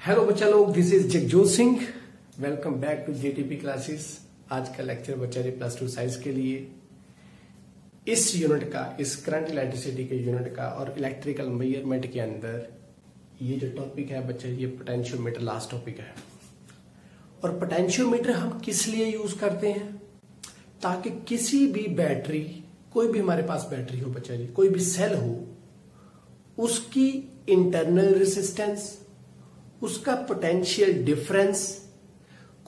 Hello बच्चा लोग, this is Jagjot Singh. Welcome back to JTP classes. आज का लेक्चर बच्चा जी प्लस 2 साइंस के लिए इस यूनिट का, इस करंट इलेक्ट्रिसिटी के यूनिट का और इलेक्ट्रिकल मेजरमेंट के अंदर ये जो टॉपिक है बच्चा, ये पोटेंशियोमीटर लास्ट टॉपिक है। और पोटेंशियोमीटर हम किस लिए यूज करते हैं? ताकि किसी भी बैटरी, कोई भी हमारे पास बैटरी हो बच्चा जी, कोई भी सेल हो, उसकी इंटरनल रेसिस्टेंस, उसका पोटेंशियल डिफरेंस,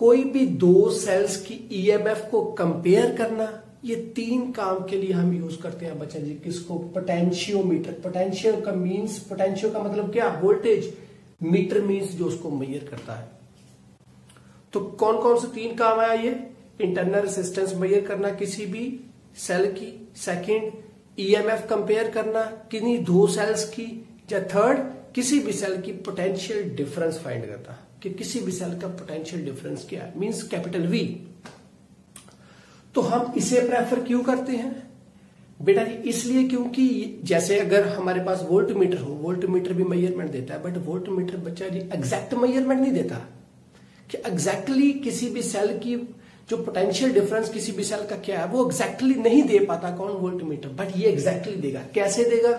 कोई भी दो सेल्स की ईएमएफ को कंपेयर करना, ये तीन काम के लिए हम यूज करते हैं बच्चा जी किसको? पोटेंशियोमीटर। पोटेंशियल का मींस, पोटेंशियल का मतलब क्या? वोल्टेज। मीटर मींस जो उसको मेजर करता है। तो कौन कौन से तीन काम आया ये? इंटरनल रेसिस्टेंस मेजर करना किसी भी सेल की, सेकंड ईएमएफ कंपेयर करना किन्हीं दो सेल्स की, या थर्ड किसी भी सेल की पोटेंशियल डिफरेंस फाइंड करना कि किसी भी सेल का पोटेंशियल डिफरेंस क्या है, मींस कैपिटल वी। तो हम इसे प्रेफर क्यों करते हैं बेटा जी? इसलिए क्योंकि जैसे अगर हमारे पास वोल्टमीटर हो, वोल्टमीटर भी मेजरमेंट देता है, बट वोल्टमीटर बच्चा जी एग्जैक्ट मेजरमेंट नहीं देता कि एग्जैक्टली किसी भी सेल की जो पोटेंशियल डिफरेंस किसी भी सेल का क्या है वो एग्जैक्टली नहीं दे पाता कौन? वोल्टमीटर। बट ये एग्जैक्टली देगा। कैसे देगा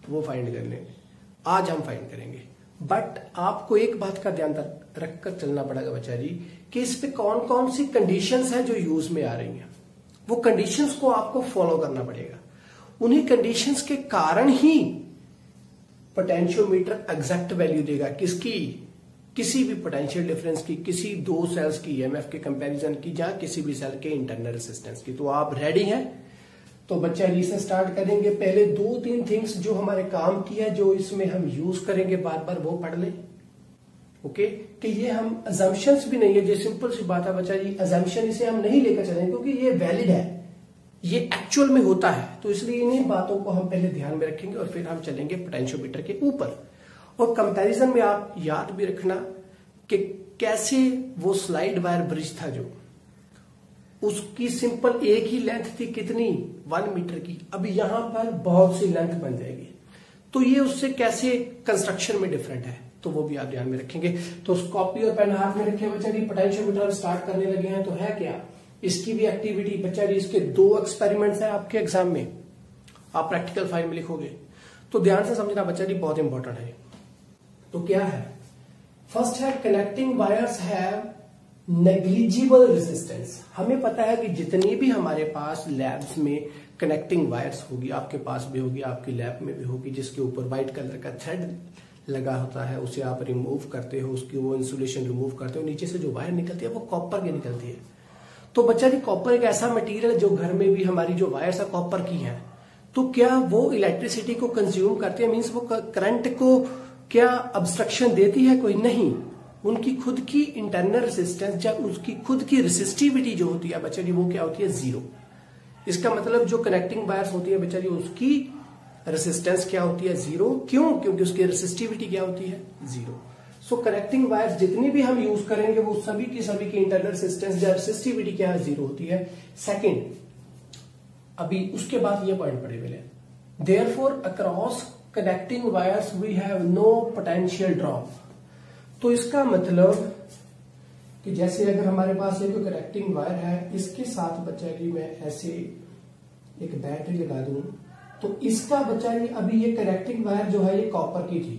वो फाइंड कर लेंगे, आज हम फाइंड करेंगे। बट आपको एक बात का ध्यान रखकर चलना पड़ेगा बच्चा जी कि इस पे कौन कौन सी कंडीशंस हैं जो यूज में आ रही हैं। वो कंडीशंस को आपको फॉलो करना पड़ेगा। उन्हीं कंडीशंस के कारण ही पोटेंशियोमीटर एग्जैक्ट वैल्यू देगा किसकी? किसी भी पोटेंशियल डिफरेंस की, किसी दो सेल्स की ईएमएफ के कंपैरिजन की, या किसी भी सेल के इंटरनल रेसिस्टेंस की। तो आप रेडी हैं? तो बच्चा जी से स्टार्ट करेंगे। पहले दो तीन थिंग्स जो हमारे काम की है, जो इसमें हम यूज करेंगे बार बार, वो पढ़ लें। ओके, कि ये हम अजम्पशंस भी नहीं है, जो सिंपल सी बात है बच्चा जी, अजम्पशन इसे हम नहीं लेकर चलेंगे क्योंकि ये वैलिड है, ये एक्चुअल में होता है। तो इसलिए इन्हीं बातों को हम पहले ध्यान में रखेंगे और फिर हम चलेंगे पोटेंशियोमीटर के ऊपर। और कंपैरिजन में आप याद भी रखना कि कैसे वो स्लाइड वायर ब्रिज था, जो उसकी सिंपल एक ही लेंथ थी, कितनी? 1 मीटर की। अभी यहां पर बहुत सी लेंथ बन जाएगी। तो ये उससे कैसे कंस्ट्रक्शन में डिफरेंट है, तो वो भी आप ध्यान में रखेंगे। तो कॉपी और पेन हाथ में रखे बच्चा जी, पोटेंशियोमीटर स्टार्ट करने लगे हैं। तो है क्या इसकी भी एक्टिविटी बच्चा जी? इसके दो एक्सपेरिमेंट्स हैं आपके एग्जाम में, आप प्रैक्टिकल फाइल में लिखोगे। तो ध्यान से समझना बच्चा जी, बहुत इंपॉर्टेंट है। तो क्या है? फर्स्ट है connecting wires have negligible resistance. हमें पता है कि जितनी भी हमारे पास लैब्स में कनेक्टिंग वायर्स होगी, आपके पास भी होगी, आपकी लैब में भी होगी, जिसके ऊपर व्हाइट कलर का थ्रेड लगा होता है, उसे आप रिमूव करते हो, उसकी वो इंसुलेशन रिमूव करते हो, नीचे से जो वायर निकलती है वो कॉपर की निकलती है। तो बच्चा जी कॉपर एक ऐसा मटीरियल जो घर में भी हमारी जो वायर्स है कॉपर की है, तो क्या वो इलेक्ट्रिसिटी को कंज्यूम करते हैं? मीन्स वो करंट को क्या ऑब्स्ट्रक्शन देती है? कोई नहीं। उनकी खुद की इंटरनल रेसिस्टेंस या उसकी खुद की रेसिस्टिविटी जो होती है बच्चा जी, वो क्या होती है? जीरो। इसका मतलब जो कनेक्टिंग वायर्स होती है बच्चा जी, उसकी रेसिस्टेंस क्या होती है? जीरो। क्यों? क्योंकि उसकी रेसिस्टिविटी क्या होती है? जीरो। सो कनेक्टिंग वायर्स जितनी भी हम यूज करेंगे वो सभी की इंटरनल रेसिस्टेंस या रेसिस्टिविटी क्या है? जीरो होती है। सेकेंड, अभी उसके बाद ये पॉइंट पड़े हुए, therefore across connecting wires we have no potential drop. तो इसका मतलब कि जैसे अगर हमारे पास एक कनेक्टिंग वायर है, इसके साथ बच्चा जी मैं ऐसे एक बैटरी लगा दूं, तो इसका बच्चा जी अभी ये कनेक्टिंग वायर जो है ये कॉपर की थी,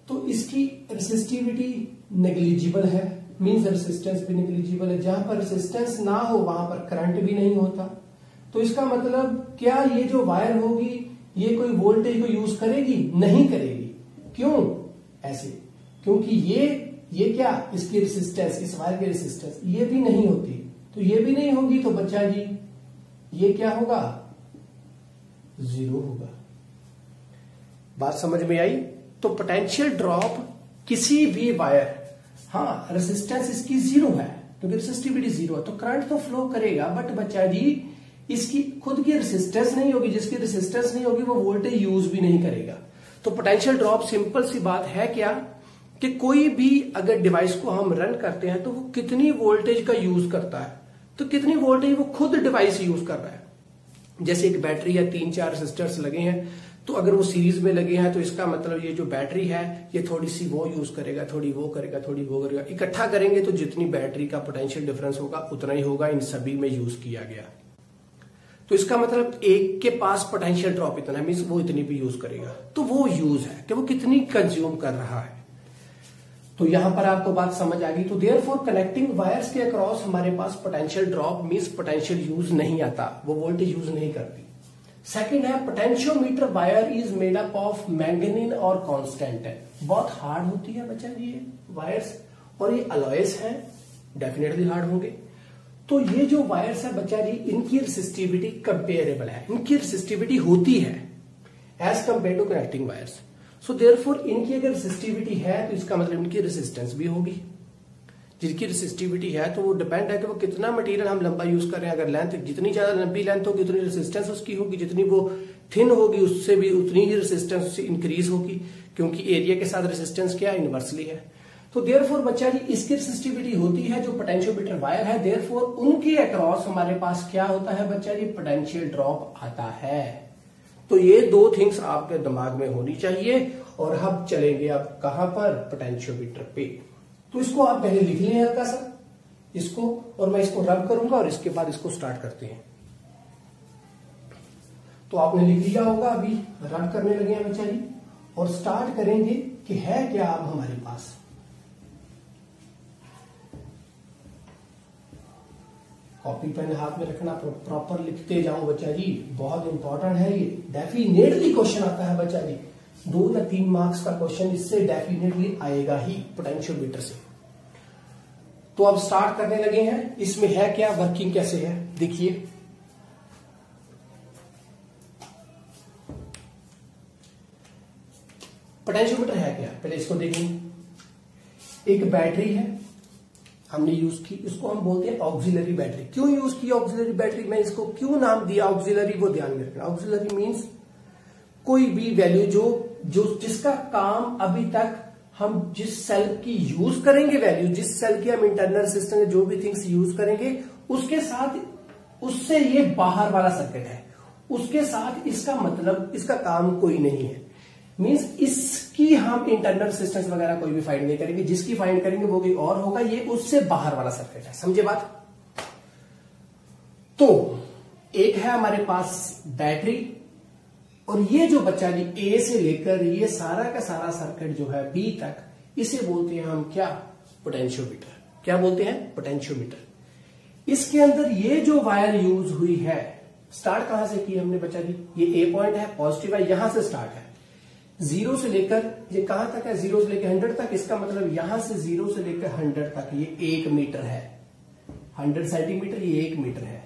तो इसकी रेसिस्टिविटी नेग्लिजिबल है, मींस रेसिस्टेंस भी नेग्लिजिबल है। जहां पर रेसिस्टेंस ना हो वहां पर करंट भी नहीं होता। तो इसका मतलब क्या ये जो वायर होगी ये कोई वोल्टेज को यूज करेगी? नहीं करेगी। क्यों ऐसे? क्योंकि ये क्या, इसकी रेसिस्टेंस, इस वायर की रेसिस्टेंस ये भी नहीं होती, तो ये भी नहीं होगी, तो बच्चा जी ये क्या होगा? जीरो होगा। बात समझ में आई? तो पोटेंशियल ड्रॉप किसी भी वायर, हाँ रेसिस्टेंस इसकी जीरो है क्योंकि रेसिस्टिविटी जीरो है, तो करंट तो फ्लो करेगा, बट बच्चा जी इसकी खुद की रेसिस्टेंस नहीं होगी। जिसकी रेसिस्टेंस नहीं होगी वो वोल्टेज यूज भी नहीं करेगा। तो पोटेंशियल ड्रॉप सिंपल सी बात है क्या कि कोई भी अगर डिवाइस को हम रन करते हैं तो वो कितनी वोल्टेज का यूज करता है, तो कितनी वोल्टेज वो खुद डिवाइस यूज कर रहा है। जैसे एक बैटरी या 3-4 रेसिस्टर्स लगे हैं, तो अगर वो सीरीज में लगे हैं तो इसका मतलब ये जो बैटरी है ये थोड़ी सी वो यूज करेगा, थोड़ी वो करेगा, थोड़ी वो करेगा, इकट्ठा करेंगे तो जितनी बैटरी का पोटेंशियल डिफरेंस होगा उतना ही होगा। इन सभी में यूज किया गया, तो इसका मतलब एक के पास पोटेंशियल ड्रॉप इतना है, मींस वो इतनी भी यूज करेगा, तो वो यूज है कि वो कितनी कंज्यूम कर रहा है। तो यहां पर आपको बात समझ आ गई। तो देयरफॉर कनेक्टिंग वायर्स के अक्रॉस हमारे पास potential drop means potential use नहीं आता, वो वोल्टेज यूज नहीं करती। सेकंड है potentiometer wire is made up of manganin और कांस्टेंट है, बहुत हार्ड होती है बच्चा ये वायर्स, और ये अलॉयस है, डेफिनेटली हार्ड होंगे। तो ये जो वायर्स है बच्चा जी इनकी रेसिस्टिविटी कंपेरेबल है, इनकी रेसिस्टिविटी होती है as compare to connecting wires. So therefore इनकी अगर रेसिस्टिविटी है तो इसका मतलब इनकी रेसिस्टेंस भी होगी। जिनकी रेसिस्टिविटी है तो वो डिपेंड है कि वो कितना मटेरियल हम लंबा यूज कर रहे हैं। अगर लेंथ जितनी ज्यादा लंबी लेंथ होगी उतनी रेसिस्टेंस उसकी होगी, जितनी वो थिन होगी उससे भी उतनी ही रेसिस्टेंस उससे इंक्रीज होगी, क्योंकि एरिया के साथ रेसिस्टेंस क्या इनवर्सली है। तो देयरफॉर बच्चा जी इसकी रेसिस्टिविटी होती है जो पोटेंशियोमीटर वायर है, देयरफॉर उनके अक्रॉस हमारे पास क्या होता है बच्चा जी, पोटेंशियल ड्रॉप आता है। तो ये दो थिंग्स आपके दिमाग में होनी चाहिए। और हम चलेंगे अब कहां पर, पोटेंशियोमीटर पे। तो इसको आप पहले लिख लें हल्का सा इसको, और मैं इसको रब करूंगा और इसके बाद इसको स्टार्ट करते हैं। तो आपने लिख लिया होगा, अभी रब करने लगे हैं बच्चा जी, और स्टार्ट करेंगे कि है क्या अब हमारे पास। कॉपी पेन हाथ में रखना, प्रॉपर लिखते जाओ बच्चा जी, बहुत इंपॉर्टेंट है ये, डेफिनेटली क्वेश्चन आता है बच्चा जी। 2 या 3 मार्क्स का क्वेश्चन इससे डेफिनेटली आएगा ही पोटेंशियोमीटर से। तो अब स्टार्ट करने लगे हैं। इसमें है क्या, वर्किंग कैसे है देखिए। पोटेंशियोमीटर है क्या, पहले इसको देखेंगे। एक बैटरी है हमने यूज की, इसको हम बोलते हैं ऑक्सिलरी बैटरी। क्यों यूज की ऑक्सिलरी बैटरी, मैं इसको क्यों नाम दिया ऑक्सिलरी, वो ध्यान में रखना। ऑक्सिलरी मींस कोई भी वैल्यू जो जिसका काम अभी तक हम जिस सेल की यूज करेंगे, वैल्यू जिस सेल की हम इंटरनल सिस्टम में जो भी थिंग्स यूज करेंगे उसके साथ उससे ये बाहर वाला सर्किट है, उसके साथ इसका मतलब इसका काम कोई नहीं है। मींस इसकी हम इंटरनल सिस्टम्स वगैरह कोई भी फाइंड नहीं करेंगे, जिसकी फाइंड करेंगे वो कोई और होगा, ये उससे बाहर वाला सर्किट है, समझे बात। तो एक है हमारे पास बैटरी, और ये जो बच्चा जी ए से लेकर ये सारा का सारा सर्किट जो है बी तक, इसे बोलते हैं हम क्या, पोटेंशियोमीटर। क्या बोलते हैं, पोटेंशियोमीटर। इसके अंदर ये जो वायर यूज हुई है, स्टार्ट कहां से की हमने बच्चा जी, ये ए पॉइंट है, पॉजिटिव है, यहां से स्टार्ट है। 0 से लेकर ये कहां तक है, 0 से लेकर 100 तक, इसका मतलब यहां से 0 से लेकर 100 तक ये 1 मीटर है, 100 सेंटीमीटर ये 1 मीटर है।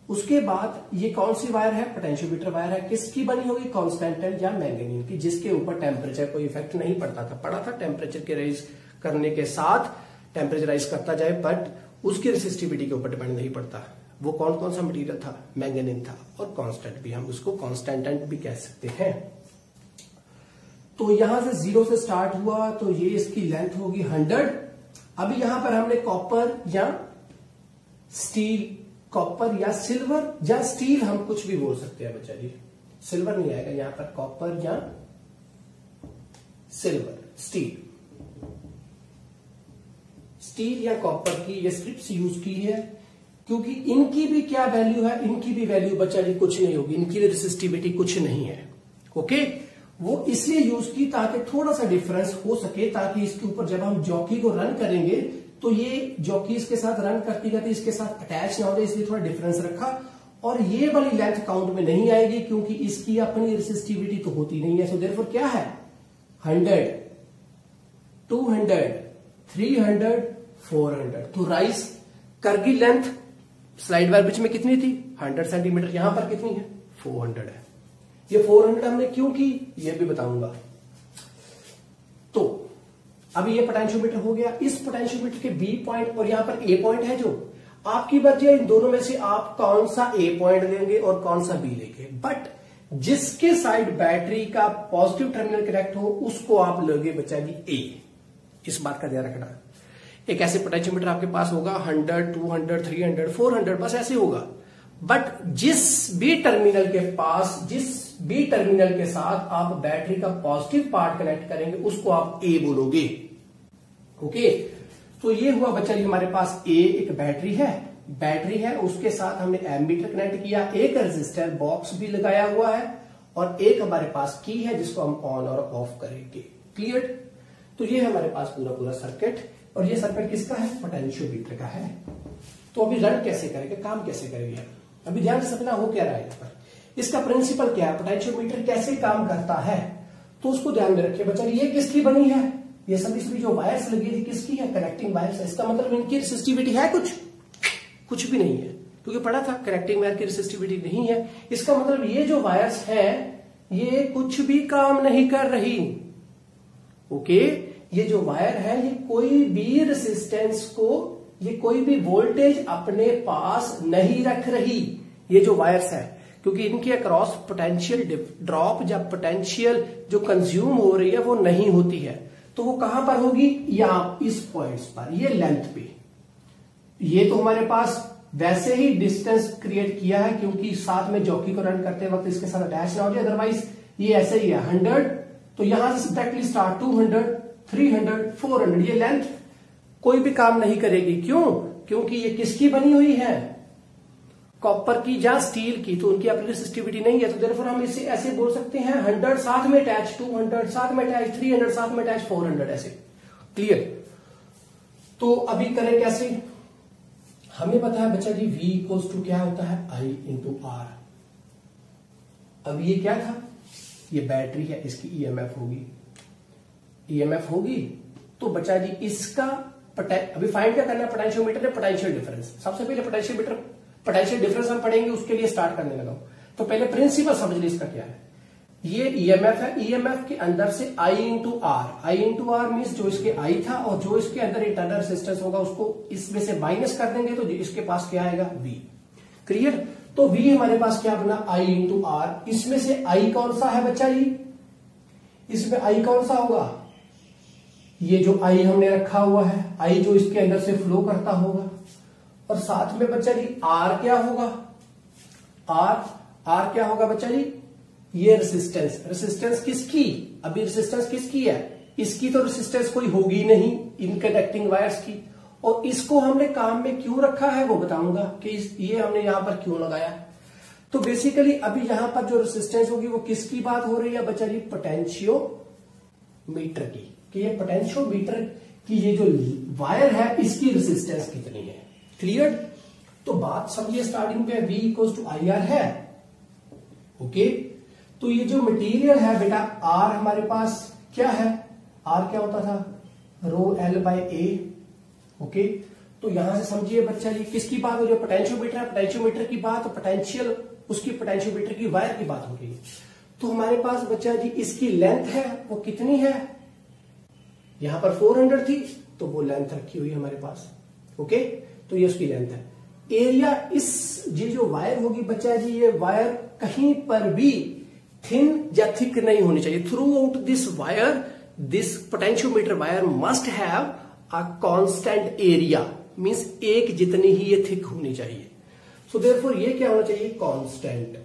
उसके बाद ये कौन सी वायर है, पोटेंशियोमीटर वायर है, किसकी बनी होगी, कांस्टेंट या मैंगनीन की, जिसके ऊपर टेम्परेचर कोई इफेक्ट नहीं पड़ता था, पड़ा था टेम्परेचर के राइज करने के साथ टेम्परेचर राइज करता जाए, बट उसकी रेसिस्टिविटी के ऊपर डिपेंड नहीं पड़ता। वो कौन कौन सा मटेरियल था, मैंगनीन था, और कांस्टेंट भी, हम उसको कांस्टेंट भी कह सकते हैं। तो यहां से 0 से स्टार्ट हुआ, तो ये इसकी लेंथ होगी 100। अभी यहां पर हमने कॉपर या स्टील, कॉपर या सिल्वर या स्टील, हम कुछ भी बोल सकते हैं बच्चा जी, सिल्वर नहीं आएगा यहां पर, कॉपर या सिल्वर, स्टील या कॉपर की ये स्ट्रिप्स यूज की है, क्योंकि इनकी भी क्या वैल्यू है, इनकी भी वैल्यू बच्चा जी कुछ नहीं होगी, इनकी भी रेसिस्टिविटी कुछ नहीं है। ओके, वो इसलिए यूज की ताकि थोड़ा सा डिफरेंस हो सके, ताकि इसके ऊपर जब हम जॉकी को रन करेंगे तो ये जॉकी इसके साथ रन करती करती इसके साथ अटैच ना हो जाए, इसलिए थोड़ा डिफरेंस रखा। और ये वाली लेंथ काउंट में नहीं आएगी क्योंकि इसकी अपनी रेसिस्टिविटी तो होती नहीं है। सो देयरफॉर क्या है, 100, 200, 300, 400। तो राइस करगी लेंथ स्लाइड वायर बीच में कितनी थी, 100 सेंटीमीटर, यहां पर कितनी है, 400 है। ये 400 हमने क्यों की ये भी बताऊंगा। तो अभी ये पोटेंशियोमीटर हो गया। इस पोटेंशियोमीटर के बी पॉइंट और यहां पर ए पॉइंट है, जो आपकी मर्जी है इन दोनों में से आप कौन सा ए पॉइंट लेंगे और कौन सा बी लेंगे, बट जिसके साइड बैटरी का पॉजिटिव टर्मिनल कनेक्ट हो उसको आप लोगे बच्चा जी ए। इस बात का ध्यान रखना। एक ऐसे पोटेंशियोमीटर आपके पास होगा 100, 200, 300, 400, बस ऐसे होगा, बट जिस भी टर्मिनल के पास जिस बी टर्मिनल के साथ आप बैटरी का पॉजिटिव पार्ट कनेक्ट करेंगे, उसको आप ए बोलोगे। ओके, तो ये हुआ बच्चा जी हमारे पास ए एक बैटरी है, उसके साथ हमने एमीटर कनेक्ट किया, एक रेजिस्टर बॉक्स भी लगाया हुआ है और एक हमारे पास की है जिसको हम ऑन और ऑफ करेंगे। क्लियर? तो ये हमारे पास पूरा सर्किट, और ये सर्किट किसका है? पोटेंशियोमीटर का है। तो अभी रन कैसे करेंगे, काम कैसे करेंगे? अभी ध्यान से समझना हो क्या रहा है यहाँ पर, इसका प्रिंसिपल क्या है, पोटेंशियोमीटर कैसे काम करता है, तो उसको ध्यान में रखिए बच्चा। ये किसकी बनी है? ये सब इसमें जो वायर्स लगी थी किसकी है? कनेक्टिंग वायर्स है। इसका मतलब इनकी रेसिस्टिविटी है कुछ भी नहीं है, क्योंकि पढ़ा था कनेक्टिंग वायर की रेसिस्टिविटी नहीं है। इसका मतलब ये जो वायर्स हैं ये कुछ भी काम नहीं कर रही। ओके, ये जो वायर है ये कोई भी रेसिस्टेंस को, ये कोई भी वोल्टेज अपने पास नहीं रख रही, ये जो वायर्स है, क्योंकि इनके अक्रॉस पोटेंशियल ड्रॉप या पोटेंशियल जो कंज्यूम हो रही है वो नहीं होती है। तो वो कहां पर होगी? यहां इस पॉइंट्स पर, ये लेंथ पे। ये तो हमारे पास वैसे ही डिस्टेंस क्रिएट किया है क्योंकि साथ में जॉकी को रन करते वक्त इसके साथ अटैच ना हो जाए, अदरवाइज ये ऐसे ही है 100। तो यहां से डायरेक्टली स्टार्ट 200, 300, 400, ये लेंथ कोई भी काम नहीं करेगी। क्यों? क्योंकि ये किसकी बनी हुई है? कॉपर की या स्टील की, तो उनकी अपनी रेसिस्टिविटी नहीं है। तो देयरफॉर हम इसे ऐसे बोल सकते हैं 100 साथ में अटैच, 200 साथ में अटैच, 300 साथ में अटैच, 400 ऐसे। क्लियर? तो अभी करें कैसे? हमें पता है बच्चा जी V इक्वल्स टू क्या होता है? I into R। अब ये क्या था? ये बैटरी है, इसकी EMF होगी। तो बच्चा जी इसका अभी फाइंड क्या करना है? पोटेंशियोमीटर ने पोटेंशियल डिफरेंस। सबसे पहले पोटेंशियल डिफरेंस हम पढ़ेंगे, उसके लिए स्टार्ट करने लगा हूं। तो पहले प्रिंसिपल समझ लीजिए इसका क्या है। ये EMF है, EMF के अंदर से I इंटू आर मीन्स जो इसके I था और जो इसके अंदर इंटरनल रेजिस्टेंस होगा उसको इसमें से माइनस कर देंगे, तो इसके पास क्या आएगा? V। क्लियर? तो V हमारे पास क्या बना? I into R. इसमें से I कौन सा है बच्चा जी? इसमें I कौन सा होगा? ये जो I हमने रखा हुआ है, I जो इसके अंदर से फ्लो करता होगा, और साथ में बच्चा जी R क्या होगा? R क्या होगा बच्चा जी? ये रेसिस्टेंस किसकी? अभी रेसिस्टेंस किसकी है? इसकी तो रेसिस्टेंस कोई होगी नहीं, इन कनेक्टिंग वायर्स की। और इसको हमने काम में क्यों रखा है वो बताऊंगा कि ये हमने यहां पर क्यों लगाया। तो बेसिकली अभी यहां पर जो रेसिस्टेंस होगी वो किसकी बात हो रही है बच्चा जी? पोटेंशियोमीटर की, कि ये पोटेंशियोमीटर की ये जो वायर है इसकी रेसिस्टेंस कितनी है। क्लियर? तो बात समझिए, स्टार्टिंग पे V इक्वल्स टू IR है। ओके, तो ये जो मटेरियल है बेटा R हमारे पास क्या है? R क्या होता था? ρL/A। ओके, तो यहां से समझिए बच्चा जी किसकी बात हो रही है? पोटेंशियोमीटर है, पोटेंशियोमीटर की बात, पोटेंशियल उसकी पोटेंशियोमीटर की वायर की बात हो रही है। तो हमारे पास बच्चा जी इसकी लेंथ है, वो कितनी है? यहां पर 400 थी तो वो लेंथ रखी हुई है हमारे पास। ओके, तो ये उसकी लेंथ है। एरिया ये जो वायर होगी बच्चा जी, ये वायर कहीं पर भी थिन या थिक नहीं होनी चाहिए। Through out this wire, this potentiometer wire must have a constant area, means एक जितनी ही ये थिक होनी चाहिए। सो देयरफॉर ये क्या होना चाहिए? कांस्टेंट।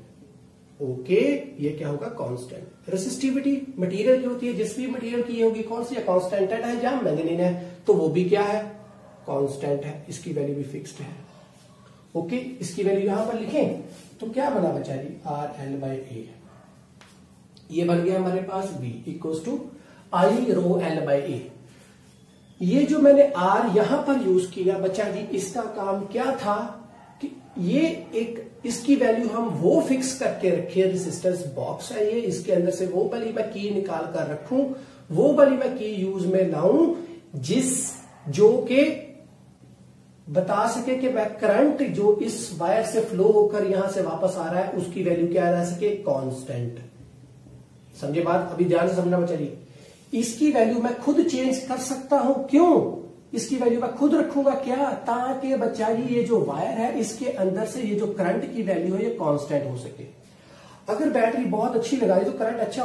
ओके, ये क्या होगा? कांस्टेंट। रेसिस्टिविटी मटेरियल की होती है, जिस भी मटेरियल की ये होगी कौन सी है? कांस्टेंट है या मैग्नीन है, तो वो भी क्या है? कांस्टेंट है। इसकी वैल्यू भी फिक्स्ड है। ओके, इसकी वैल्यू यहां पर लिखें तो क्या बना बच्चा जी? RL/A। ये बन गया हमारे पास V equals to I ρL/A। ये जो मैंने R यहां पर यूज किया बच्चा जी, इसका काम क्या था कि ये एक इसकी वैल्यू हम वो फिक्स करके रखे, रेजिस्टेंस बॉक्स है ये, इसके अंदर से वो वाली मैं की निकाल कर रखूं, वो वाली मैं की यूज में लाऊं जो के बता सके कि मैं करंट जो इस वायर से फ्लो होकर यहां से वापस आ रहा है उसकी वैल्यू क्या रह सके? कांस्टेंट। समझे बात? अभी ध्यान से समझना बच्चा जी। इसकी वैल्यू मैं खुद चेंज कर सकता हूं। क्यों? इसकी वैल्यू मैं खुद रखूंगा क्या? ताकि बच्चा जी ये जो वायर है इसके अंदर से ये जो करंट की वैल्यू है ये कांस्टेंट हो सके। अगर बैटरी बहुत अच्छी लगा दी तो करंट अच्छा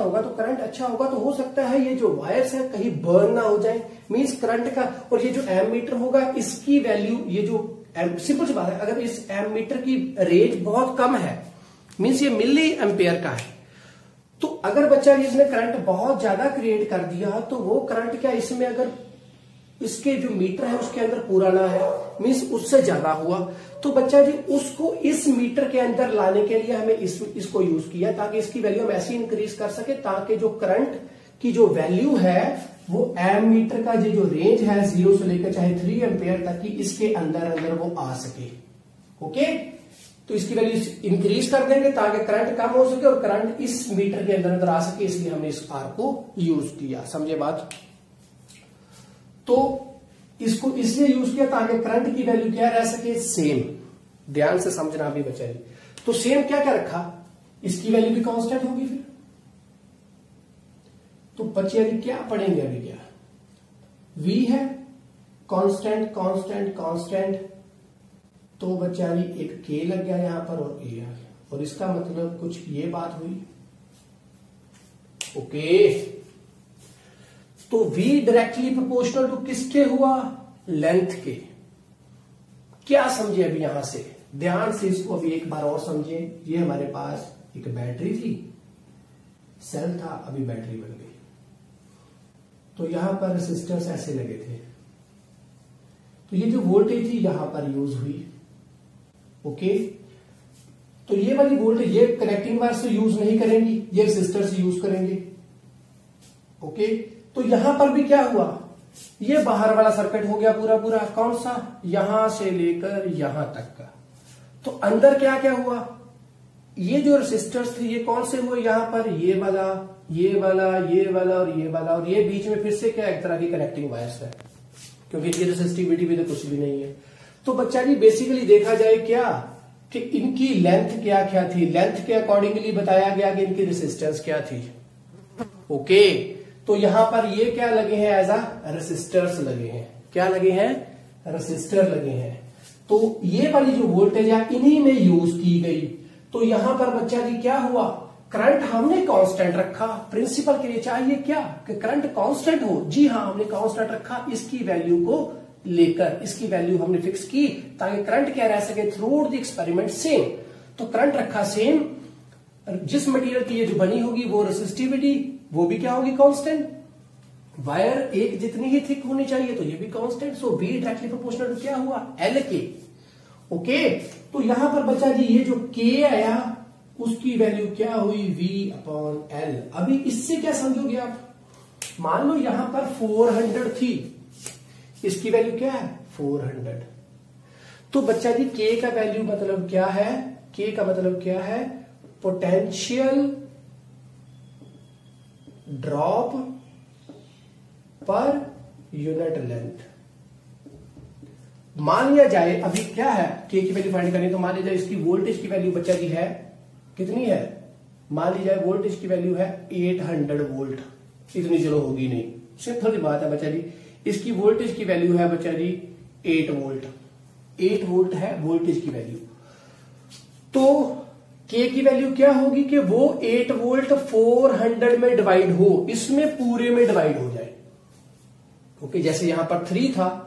होगा, तो हो सकता है ये जो वायर्स है कहीं बर्न ना हो जाए, मींस करंट का। और ये जो एमीटर होगा इसकी वैल्यू, ये जो सिंपल सी बात है, अगर इस एमीटर की रेंज बहुत कम है, मींस ये मिली एम्पेयर का है, तो अगर बच्चा इसने करंट बहुत ज्यादा क्रिएट कर दिया तो वो करंट क्या इसमें अगर इसके जो मीटर है उसके अंदर पुराना है, मीन्स उससे ज्यादा हुआ, तो बच्चा जी उसको इस मीटर के अंदर लाने के लिए हमें इसको यूज किया ताकि इसकी वैल्यू हम ऐसे इंक्रीज कर सके ताकि जो करंट की जो वैल्यू है वो एम मीटर का जो रेंज है 0 से लेकर चाहे 3 एम्पेयर तक की इसके अंदर वो आ सके। ओके, तो इसकी वैल्यू इंक्रीज कर देंगे ताकि करंट कम हो सके और करंट इस मीटर के अंदर आ सके, इसलिए हमने इस आर को यूज किया। समझे बात? तो इसको इसलिए यूज किया ताकि करंट की वैल्यू क्या रह सके, सेम। ध्यान से समझना अभी बच्चा जी। तो सेम क्या क्या रखा, इसकी वैल्यू भी कांस्टेंट होगी फिर। तो बच्चे अभी क्या पढ़ेंगे, अभी क्या v है कांस्टेंट कांस्टेंट कांस्टेंट, तो बच्चा जी एक k लग गया यहां पर और a आ गया, और इसका मतलब कुछ ये बात हुई। ओके, तो v डायरेक्टली प्रोपोर्शनल टू किसके हुआ, लेंथ के। क्या समझे अभी यहां से, ध्यान से इसको अभी एक बार और समझे। ये हमारे पास एक बैटरी थी, सेल था, अभी बैटरी बन गई। तो यहां पर रेसिस्टर्स ऐसे लगे थे, तो ये जो वोल्टेज थी यहां पर यूज हुई। ओके, तो ये वाली वोल्टेज ये कनेक्टिंग वायर से यूज नहीं करेंगी, ये रेसिस्टर से यूज करेंगे। ओके, तो यहां पर भी क्या हुआ, ये बाहर वाला सर्किट हो गया पूरा पूरा, कौन सा, यहां से लेकर यहां तक का। तो अंदर क्या क्या हुआ, ये जो रेसिस्टर्स थे ये कौन से हुए, यहां पर ये वाला, ये वाला, ये वाला और ये वाला, और ये बीच में फिर से क्या एक तरह की कनेक्टिंग वायर्स है, क्योंकि ये रेसिस्टिविटी भी तो कुछ भी नहीं है। तो बच्चा जी बेसिकली देखा जाए क्या कि इनकी लेंथ क्या क्या थी, लेंथ के अकॉर्डिंगली बताया गया कि इनकी रेसिस्टेंस क्या थी। ओके, तो यहां पर ये क्या लगे हैं, एज अ रेसिस्टर्स लगे हैं। क्या लगे हैं, रेसिस्टर लगे हैं। तो ये वाली जो वोल्टेज है इन्हीं में यूज की गई। तो यहां पर बच्चा जी क्या हुआ, करंट हमने कांस्टेंट रखा। प्रिंसिपल के लिए चाहिए क्या कि करंट कांस्टेंट हो, जी हाँ हमने कांस्टेंट रखा, इसकी वैल्यू को लेकर इसकी वैल्यू हमने फिक्स की ताकि करंट क्या रह सके थ्रू द एक्सपेरिमेंट सेम। तो करंट रखा सेम, जिस मटेरियल की ये जो बनी होगी वो रेसिस्टिविटी वो भी क्या होगी, कांस्टेंट। वायर एक जितनी ही थिक होनी चाहिए तो ये भी constant. So B directly proportional to क्या हुआ, एल के। ओके, तो यहां पर बच्चा जी ये जो के आया उसकी वैल्यू क्या हुई, V अपॉन L। अभी इससे क्या समझोगे आप, मान लो यहां पर 400 थी, इसकी वैल्यू क्या है 400। तो बच्चा जी K का वैल्यू मतलब क्या है, K का मतलब क्या है, potential drop per unit length. मान लिया जाए अभी क्या है, K की वैल्यू फाइंड करनी, तो मान लिया जाए इसकी वोल्टेज की वैल्यू बच्चा जी है कितनी है, मान ली जाए वोल्टेज की वैल्यू है 800 वोल्ट। इतनी चलो होगी नहीं, सिंपल सी बात है बच्चा जी। इसकी वोल्टेज की वैल्यू है बच्चा जी 8 वोल्ट, 8 वोल्ट है वोल्टेज की वैल्यू। तो K की वैल्यू क्या होगी कि वो 8 वोल्ट 400 में डिवाइड हो, इसमें पूरे में डिवाइड हो जाए। ओके, जैसे यहां पर 3 था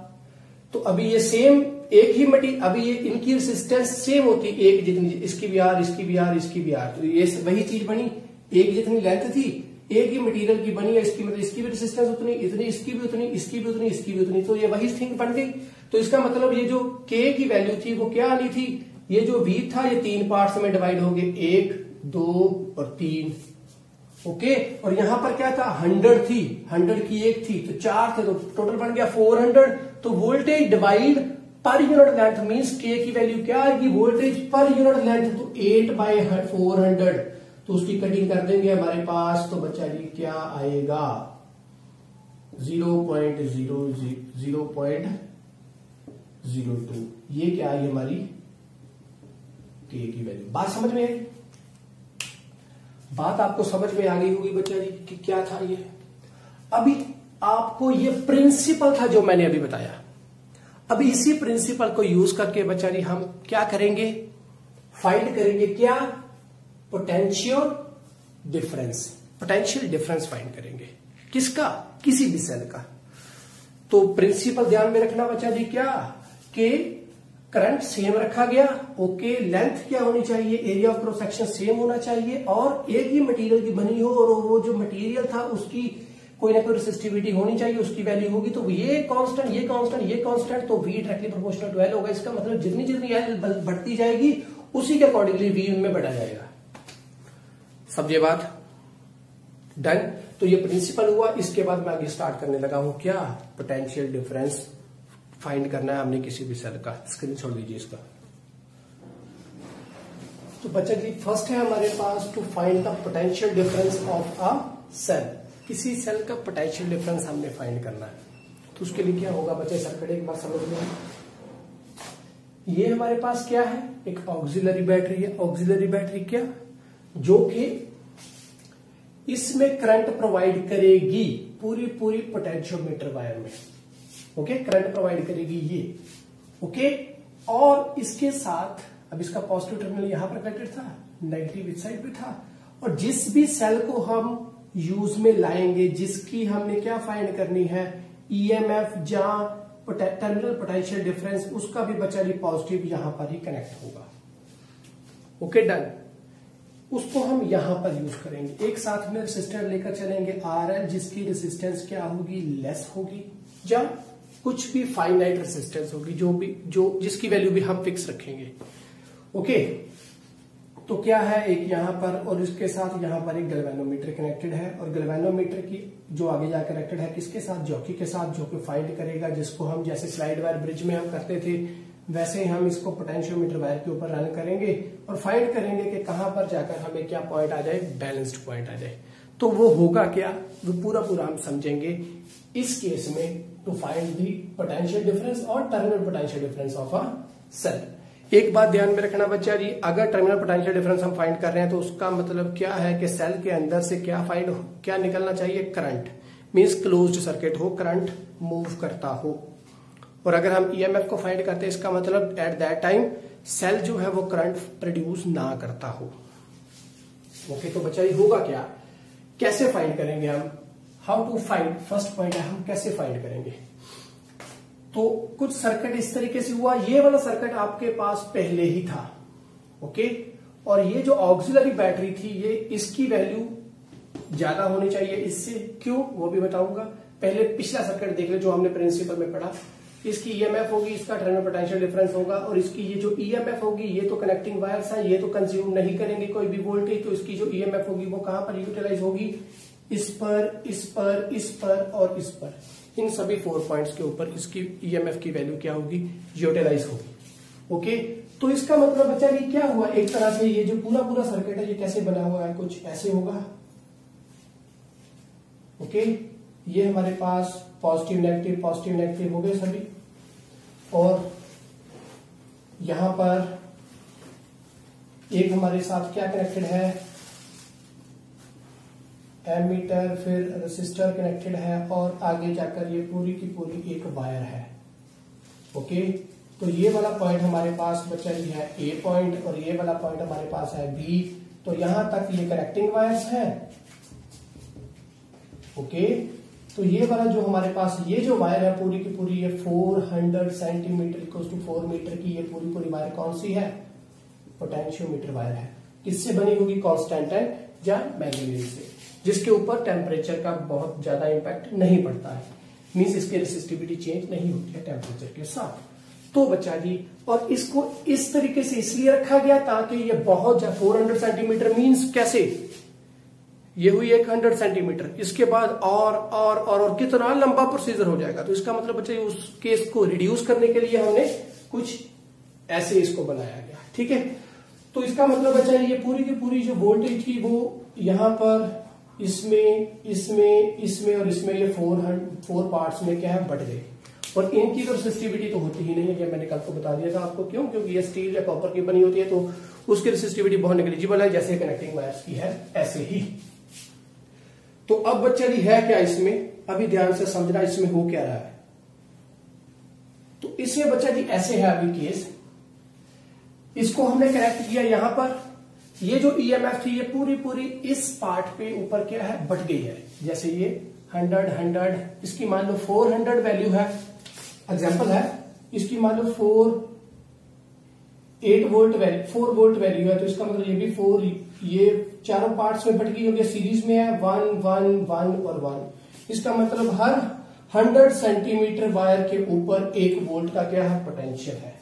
तो अभी ये सेम एक ही मटेरियल, अभी ये इनकी रेसिस्टेंस सेम होती, एक जितनी, इसकी भी आर, इसकी भी आर, इसकी भी आर, तो ये वही चीज बनी, एक जितनी लेंथ थी एक ही मटेरियल की बनी है, इसकी मतलब इसकी भी रेसिस्टेंस उतनी, इतनी इसकी भी उतनी, इसकी भी उतनी, इसकी भी उतनी, तो ये वही थिंग बन गई। तो इसका मतलब ये जो K की वैल्यू थी वो क्या आनी थी, ये जो V था ये 3 पार्ट्स में डिवाइड हो गए, 1 2 और 3। ओके, और यहां पर क्या था 100 थी, 100 की एक थी तो 4 थे, तो टोटल बन गया 400। तो voltage divide per unit length means K की वैल्यू क्या आएगी, वोल्टेज पर यूनिट लेंथ, तो 8/400। तो उसकी कटिंग कर देंगे हमारे पास, तो बच्चा जी क्या आएगा 0.02। ये क्या आई हमारी K की वैल्यू। बात समझ में आई, बात आपको समझ में आ गई होगी बच्चा जी कि क्या था ये। अभी आपको ये प्रिंसिपल था जो मैंने अभी बताया, अभी इसी प्रिंसिपल को यूज करके बच्चा जी हम क्या करेंगे, फाइंड करेंगे क्या, potential difference. Potential difference find करेंगे किसका, किसी भी सेल का। तो प्रिंसिपल ध्यान में रखना बच्चा जी क्या, कि करंट सेम रखा गया, ओके। लेंथ क्या होनी चाहिए, area of cross section same होना चाहिए, और एक ही मटेरियल की बनी हो और वो जो मटेरियल था उसकी कोई ना कोई रेसिस्टिविटी होनी चाहिए, उसकी वैल्यू होगी। तो ये कांस्टेंट, ये कांस्टेंट, ये कांस्टेंट, तो V directly proportional to L होगा। इसका मतलब जितनी जितनी L बढ़ती जाएगी उसी के अकॉर्डिंगली V में बढ़ा जाएगा। समझे बात? डन। तो ये प्रिंसिपल हुआ। इसके बाद मैं आगे स्टार्ट करने लगा हूं क्या, पोटेंशियल डिफरेंस फाइंड करना है हमने किसी भी सेल का। स्क्रीनशॉट लीजिए इसका। तो बच्चा जी फर्स्ट है हमारे पास to find the potential difference of a cell. किसी सेल का पोटेंशियल डिफरेंस हमने फाइंड करना है। तो उसके लिए क्या होगा बच्चे, सर्किट एक बार समझ लो। ये हमारे पास क्या है, एक ऑक्सिलरी बैटरी है। ऑक्सिलरी बैटरी क्या, जो कि इसमें करंट प्रोवाइड करेगी पूरी पोटेंशियोमीटर वायर में। ओके, करंट प्रोवाइड करेगी ये। ओके, और इसके साथ अब इसका पॉजिटिव टर्मिनल यहां पर कनेक्टेड था, नेगेटिव इस साइड पे था। और जिस भी सेल को हम यूज में लाएंगे, जिसकी हमने क्या फाइंड करनी है, ईएमएफ जहां टर्मिनल पोटेंशियल डिफरेंस, उसका भी बच्चा जी पॉजिटिव यहां पर ही कनेक्ट होगा। Okay done. उसको हम यहां पर यूज करेंगे। एक साथ में रेसिस्टर लेकर चलेंगे RL, जिसकी रेसिस्टेंस क्या होगी, लेस होगी, या कुछ भी फाइनाइट रेसिस्टेंस होगी, जो जिसकी वैल्यू भी हम फिक्स रखेंगे। ओके, तो क्या है, एक यहां पर और इसके साथ यहां पर एक गैल्वेनोमीटर कनेक्टेड है। और गैल्वेनोमीटर की जो आगे जाकर कनेक्टेड है किसके साथ, जॉकी के साथ, जो कि फाइंड करेगा, जिसको हम जैसे स्लाइड वायर ब्रिज में हम करते थे वैसे ही हम इसको पोटेंशियोमीटर वायर के ऊपर रन करेंगे और फाइंड करेंगे कि कहां पर जाकर हमें क्या पॉइंट आ जाए, बैलेंस्ड पॉइंट आ जाए। तो वो होगा क्या, वो पूरा हम समझेंगे इस केस में to find the potential difference और terminal potential difference of a cell. एक बात ध्यान में रखना बच्चा जी, अगर टर्मिनल पोटेंशियल डिफरेंस हम फाइंड कर रहे हैं तो उसका मतलब क्या है कि सेल के अंदर से क्या निकलना चाहिए, करंट। मींस क्लोज्ड सर्किट हो, करंट मूव करता हो। और अगर हम ईएमएफ को फाइंड करते हैं, इसका मतलब एट दैट टाइम सेल जो है वो करंट प्रोड्यूस ना करता हो। ओके, तो बच्चा ये होगा क्या, कैसे फाइंड करेंगे हम, how to find, first point है हम कैसे फाइंड करेंगे। तो कुछ सर्किट इस तरीके से हुआ, ये वाला सर्किट आपके पास पहले ही था। ओके, और ये जो ऑक्सिलरी बैटरी थी, ये इसकी वैल्यू ज्यादा होनी चाहिए इससे, क्यों वो भी बताऊंगा। पहले पिछला सर्किट देख ले जो हमने प्रिंसिपल में पढ़ा। इसकी ईएमएफ होगी, इसका टर्मिनल पोटेंशियल डिफरेंस होगा, और इसकी ये जो ईएमएफ होगी, ये तो कनेक्टिंग वायर्स है, ये तो कंज्यूम नहीं करेंगे कोई भी वोल्टेज, तो इसकी जो ईएमएफ होगी वो कहां पर यूटिलाइज होगी, इस पर, इस पर, इस पर और इस पर। इन सभी 4 पॉइंट्स के ऊपर इसकी ईएमएफ की वैल्यू क्या होगी, यूटिलाइज होगी। ओके, तो इसका मतलब बच्चा ये क्या हुआ, एक तरह से ये जो पूरा सर्किट है ये कैसे बना हुआ है, कुछ ऐसे होगा। ओके, ये हमारे पास पॉजिटिव नेगेटिव हो गए सभी, और यहां पर एक हमारे साथ क्या कनेक्टेड है, एमीटर, फिर रेसिस्टर कनेक्टेड है, और आगे जाकर ये पूरी की पूरी एक वायर है। ओके, तो ये वाला पॉइंट हमारे पास बचा ही है ए पॉइंट, और ये वाला पॉइंट हमारे पास है बी। तो यहां तक ये कनेक्टिंग वायर्स है। ओके, तो ये वाला जो हमारे पास ये जो वायर है पूरी की पूरी, ये 400 सेंटीमीटर इक्वल्स टू 4 मीटर की ये पूरी वायर कौन सी है, पोटेंशियोमीटर वायर है। किससे बनी होगी, कांस्टेंट या मैग्नीज से, जिसके ऊपर टेम्परेचर का बहुत ज्यादा इंपैक्ट नहीं पड़ता है। मींस इसकी रेसिस्टिविटी चेंज नहीं होती है टेम्परेचर के साथ। तो बच्चा जी, और इसको इस तरीके से इसलिए रखा गया ताकि ये बहुत 400 सेंटीमीटर मींस कैसे, ये हुई 100 सेंटीमीटर, इसके बाद और कितना लंबा प्रोसीजर हो जाएगा। तो इसका मतलब बच्चा उस केस को रिड्यूस करने के लिए हमने कुछ ऐसे इसको बनाया गया। ठीक है, तो इसका मतलब बच्चा ये पूरी की पूरी जो वोल्टेज थी वो यहां पर इसमें और इसमें ये 4 पार्ट्स में क्या है बट गए, और इनकी तो रेसिस्टिविटी तो होती ही नहीं है, ये मैंने कल को बता दिया था आपको। क्यों, क्योंकि ये स्टील या कॉपर की बनी होती है, तो उसकी रेसिस्टिविटी बहुत नेग्लिजिबल है, जैसे कनेक्टिंग वायर्स की है ऐसे ही। तो अब बच्चा जी है क्या इसमें, अभी ध्यान से समझना इसमें हो क्या रहा है। तो इसमें बच्चा जी ऐसे है अभी केस, इसको हमने कनेक्ट किया यहां पर, ये जो ईएमएफ थी ये पूरी इस पार्ट पे ऊपर क्या है बट गई है। जैसे ये 100 इसकी मान लो 400 वैल्यू है, एग्जांपल है, इसकी मान लो 8 वोल्ट वैल्यू 4 वोल्ट वैल्यू है, तो इसका मतलब ये भी 4, ये चारों पार्ट्स में बट गई होगी, सीरीज में है 1 1 1 और 1। इसका मतलब हर 100 सेंटीमीटर वायर के ऊपर 1 वोल्ट का क्या है, पोटेंशियल है।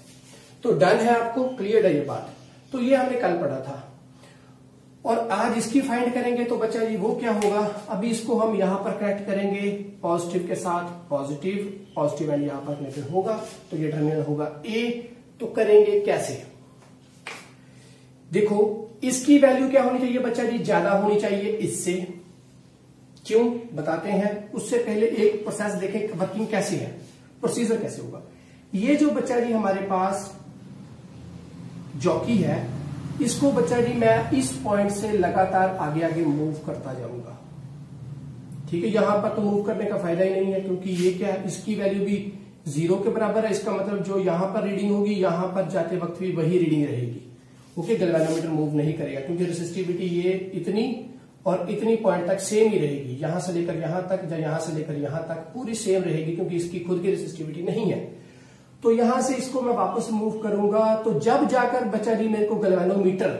तो डन है, आपको क्लियर है ये बात। तो ये हमने कल पढ़ा था और आज इसकी फाइंड करेंगे। तो बच्चा जी वो क्या होगा, अभी इसको हम यहां पर कनेक्ट करेंगे पॉजिटिव के साथ, पॉजिटिव एंड यहां पर कनेक्टेड होगा, तो ये टर्मिनल होगा ए। तो करेंगे कैसे, देखो इसकी वैल्यू क्या होनी चाहिए बच्चा जी, ज्यादा होनी चाहिए इससे। क्यों बताते हैं, उससे पहले एक प्रोसेस देखें वर्किंग कैसे है, प्रोसीजर कैसे होगा। ये जो बच्चा जी हमारे पास जॉकी है, इसको बच्चा जी मैं इस पॉइंट से लगातार आगे आगे मूव करता जाऊंगा, ठीक है। यहां पर तो मूव करने का फायदा ही नहीं है, क्योंकि ये क्या है, इसकी वैल्यू भी 0 के बराबर है। इसका मतलब जो यहां पर रीडिंग होगी यहां पर जाते वक्त भी वही रीडिंग रहेगी। ओके, गैल्वेनोमीटर मूव नहीं करेगा, क्योंकि रेसिस्टिविटी ये इतनी और इतनी पॉइंट तक सेम ही रहेगी, यहां से लेकर यहां तक या यहां से लेकर यहां तक पूरी सेम रहेगी, क्योंकि इसकी खुद की रेसिस्टिविटी नहीं है। तो यहां से इसको मैं वापस मूव करूंगा, तो जब जाकर बच्चा जी मेरे को गैल्वेनोमीटर,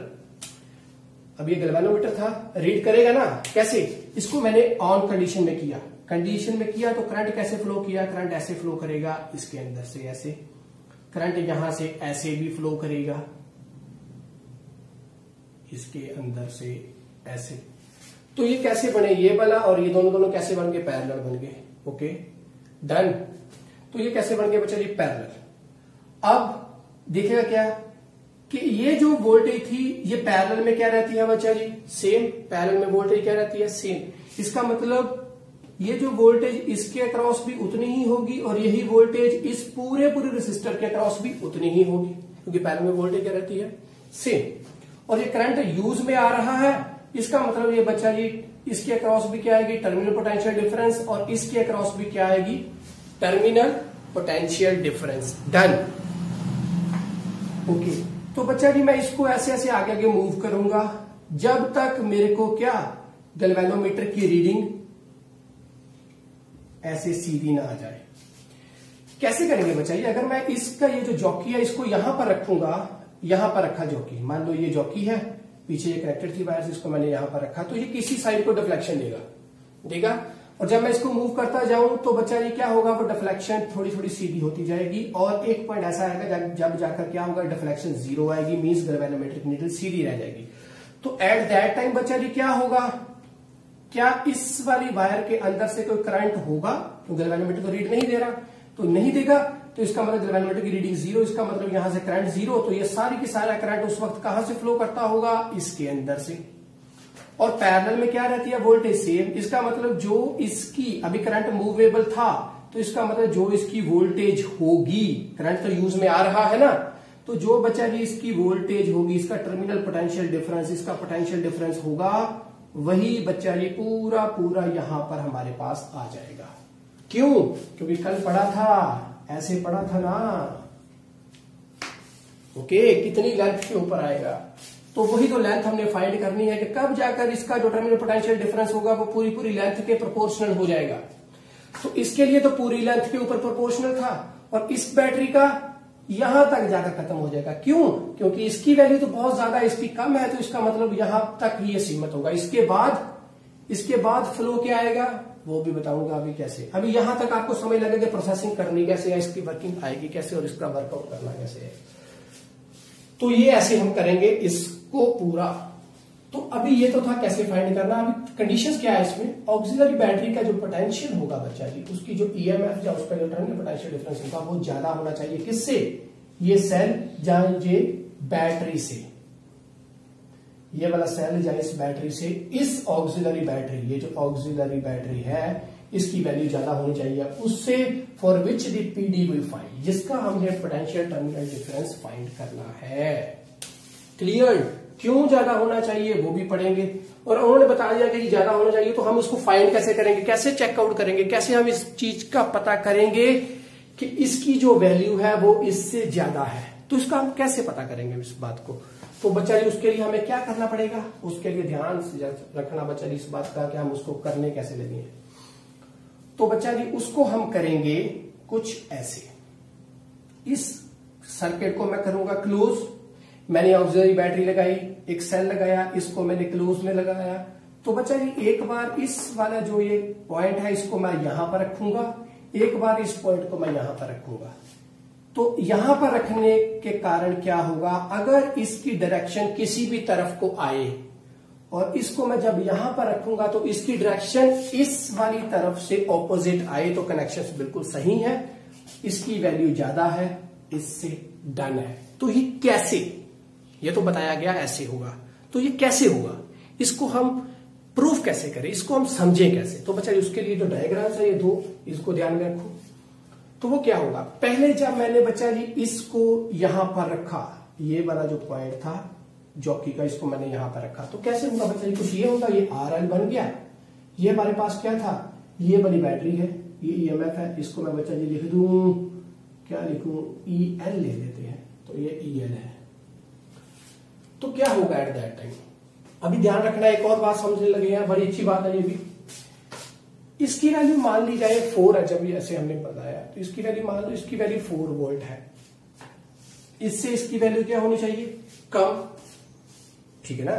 अब ये गैल्वेनोमीटर था, रीड करेगा ना कैसे, इसको मैंने ऑन कंडीशन में किया, तो करंट कैसे फ्लो किया, करंट ऐसे फ्लो करेगा, इसके अंदर से ऐसे, करंट यहां से ऐसे भी फ्लो करेगा, इसके अंदर से ऐसे। तो ये कैसे बने, ये वाला और ये दोनों कैसे बन गए, पैरेलल बन गए। Okay done. तो ये कैसे बन गए बच्चा जी, पैरेलल। अब देखिएगा क्या कि ये जो वोल्टेज थी ये पैरेलल में क्या रहती है बच्चा जी, सेम। पैरेलल में वोल्टेज क्या रहती है, सेम। इसका मतलब ये जो वोल्टेज इसके अक्रॉस भी उतनी ही होगी और यही वोल्टेज इस पूरे रेसिस्टर के अक्रॉस भी उतनी ही होगी, क्योंकि पैरेलल में वोल्टेज क्या रहती है, सेम। और ये करंट यूज में आ रहा है, इसका मतलब ये बच्चा जी इसके अक्रॉस भी क्या आएगी, टर्मिनल पोटेंशियल डिफरेंस, और इसके अक्रॉस भी क्या आएगी, terminal potential difference. Done. Okay, तो बच्चा जी मैं इसको ऐसे ऐसे आगे आगे मूव करूंगा जब तक मेरे को क्या, गैल्वेनोमीटर की रीडिंग ऐसे सीधी ना आ जाए। कैसे करेंगे बच्चा जी, अगर मैं इसका ये जो जॉकी है इसको यहां पर रखूंगा, यहां पर रखा जॉकी, मान लो ये जॉकी है, पीछे ये कनेक्टेड थी वायर, इसको मैंने यहां पर रखा, तो ये किसी साइड को डिफ्लेक्शन देगा। और जब मैं इसको मूव करता जाऊं तो बच्चा जी क्या होगा, वो डिफ्लेक्शन थोड़ी थोड़ी सीधी होती जाएगी, और एक पॉइंट ऐसा आएगा जब जाकर क्या होगा, डिफ्लेक्शन 0 आएगी, मींस गैल्वेनोमीटर की नीडल सीधी रह जाएगी। तो एट दैट टाइम बच्चा जी क्या होगा, क्या इस वाली वायर के अंदर से कोई करंट होगा, तो गैल्वेनोमीटर तो रीड नहीं दे रहा, तो नहीं देगा, तो इसका मतलब गैल्वेनोमीटर की रीडिंग 0, इसका मतलब यहां से करंट 0, तो ये सारी की सारा करंट उस वक्त कहां से फ्लो करता होगा, इसके अंदर से। और पैरेलल में क्या रहती है, वोल्टेज सेम। इसका मतलब जो इसकी अभी करंट मूवेबल था, तो इसका मतलब जो इसकी वोल्टेज होगी, करंट तो यूज में आ रहा है ना, तो जो बच्चा जी इसकी वोल्टेज होगी, इसका टर्मिनल पोटेंशियल डिफरेंस, इसका पोटेंशियल डिफरेंस होगा, वही बच्चा जी पूरा यहां पर हमारे पास आ जाएगा। क्यों, क्योंकि कल पढ़ा था, ऐसे पढ़ा था ना। ओके, कितनी लेंथ के ऊपर आएगा, तो वही तो लेंथ हमने फाइंड करनी है कि कब जाकर इसका जो टर्मिनल पोटेंशियल डिफरेंस होगा वो पूरी लेंथ के प्रोपोर्शनल हो जाएगा। तो इसके लिए तो पूरी लेंथ के ऊपर प्रोपोर्शनल था, और इस बैटरी का यहां तक जाकर खत्म हो जाएगा। क्यों, क्योंकि इसकी वैल्यू तो बहुत ज्यादा, इसकी कम है, तो इसका मतलब यहां तक ही ये सीमित होगा। इसके बाद फ्लो क्या आएगा वो भी बताऊंगा अभी कैसे। अभी यहां तक आपको समझ लगेगा प्रोसेसिंग करनी कैसे है, इसकी वर्किंग आएगी कैसे, और इसका वर्कआउट करना कैसे है। तो ये ऐसे हम करेंगे इसको पूरा। तो अभी ये तो था कैसे फाइंड करना, अभी कंडीशंस क्या है इसमें, ऑक्सिलरी बैटरी का जो पोटेंशियल होगा बच्चा जी, उसकी जो ईएमएफ या उसका जो टर्मिनल पोटेंशियल डिफरेंस होगा वो ज्यादा होना चाहिए। किससे, ये सेल जाए ये बैटरी से, ये वाला सेल जाए इस बैटरी से, इस ऑक्सिलरी बैटरी, ये जो ऑक्सिलरी बैटरी है इसकी वैल्यू ज्यादा होनी चाहिए उससे, for which the PD will find, जिसका हमने पोटेंशियल टर्मिनल डिफरेंस फाइंड करना है। क्लियर, क्यों ज्यादा होना चाहिए वो भी पढ़ेंगे। और उन्होंने बता दिया कि ज्यादा होना चाहिए, तो हम उसको फाइंड कैसे करेंगे, कैसे चेकआउट करेंगे, कैसे हम इस चीज का पता करेंगे कि इसकी जो वैल्यू है वो इससे ज्यादा है। तो इसका हम कैसे पता करेंगे इस बात को, तो बच्चा जी उसके लिए हमें क्या करना पड़ेगा, उसके लिए ध्यान से रखना बच्चा जी इस बात का कि हम उसको करने कैसे लगे। तो बच्चा जी उसको हम करेंगे कुछ ऐसे, इस सर्किट को मैं करूंगा क्लोज, मैंने ऑक्सिलरी बैटरी लगाई, एक सेल लगाया, इसको मैंने क्लोज में लगाया। तो बच्चा जी एक बार इस वाला जो ये पॉइंट है इसको मैं यहां पर रखूंगा, एक बार इस पॉइंट को मैं यहां पर रखूंगा। तो यहां पर रखने के कारण क्या होगा, अगर इसकी डायरेक्शन किसी भी तरफ को आए और इसको मैं जब यहां पर रखूंगा तो इसकी डायरेक्शन इस वाली तरफ से ऑपोजिट आए तो कनेक्शन बिल्कुल सही है, इसकी वैल्यू ज्यादा है, इससे डन है। तो ये कैसे, ये तो बताया गया ऐसे होगा, तो ये कैसे होगा, इसको हम प्रूफ कैसे करें, इसको हम समझें कैसे। तो बच्चा उसके लिए जो डायग्राम्स है ये दो, इसको ध्यान में रखो। तो वो क्या होगा, पहले जब मैंने बच्चा जी इसको यहां पर रखा, ये वाला जो पॉइंट था जॉकी का, इसको मैंने यहां पर रखा, तो कैसे होगा बच्चा जी, कुछ ये होगा, ये RL बन गया, ये हमारे पास क्या था, ये वाली बैटरी है, ये EMF है, इसको मैं बच्चा जी लिख दूं, क्या लिखूं, EL ले लेते हैं, तो ये EL है। तो क्या होगा एट दैट टाइम, अभी ध्यान रखना, एक और बात समझने लगे हैं, बड़ी अच्छी बात है ये भी। इसकी वैल्यू मान ली जाए 4 है, जब ये ऐसे हमने बताया, तो इसकी वैल्यू मान लो, इसकी वैल्यू 4 वोल्ट है, इससे इसकी वैल्यू क्या होनी चाहिए, कम, ठीक है ना।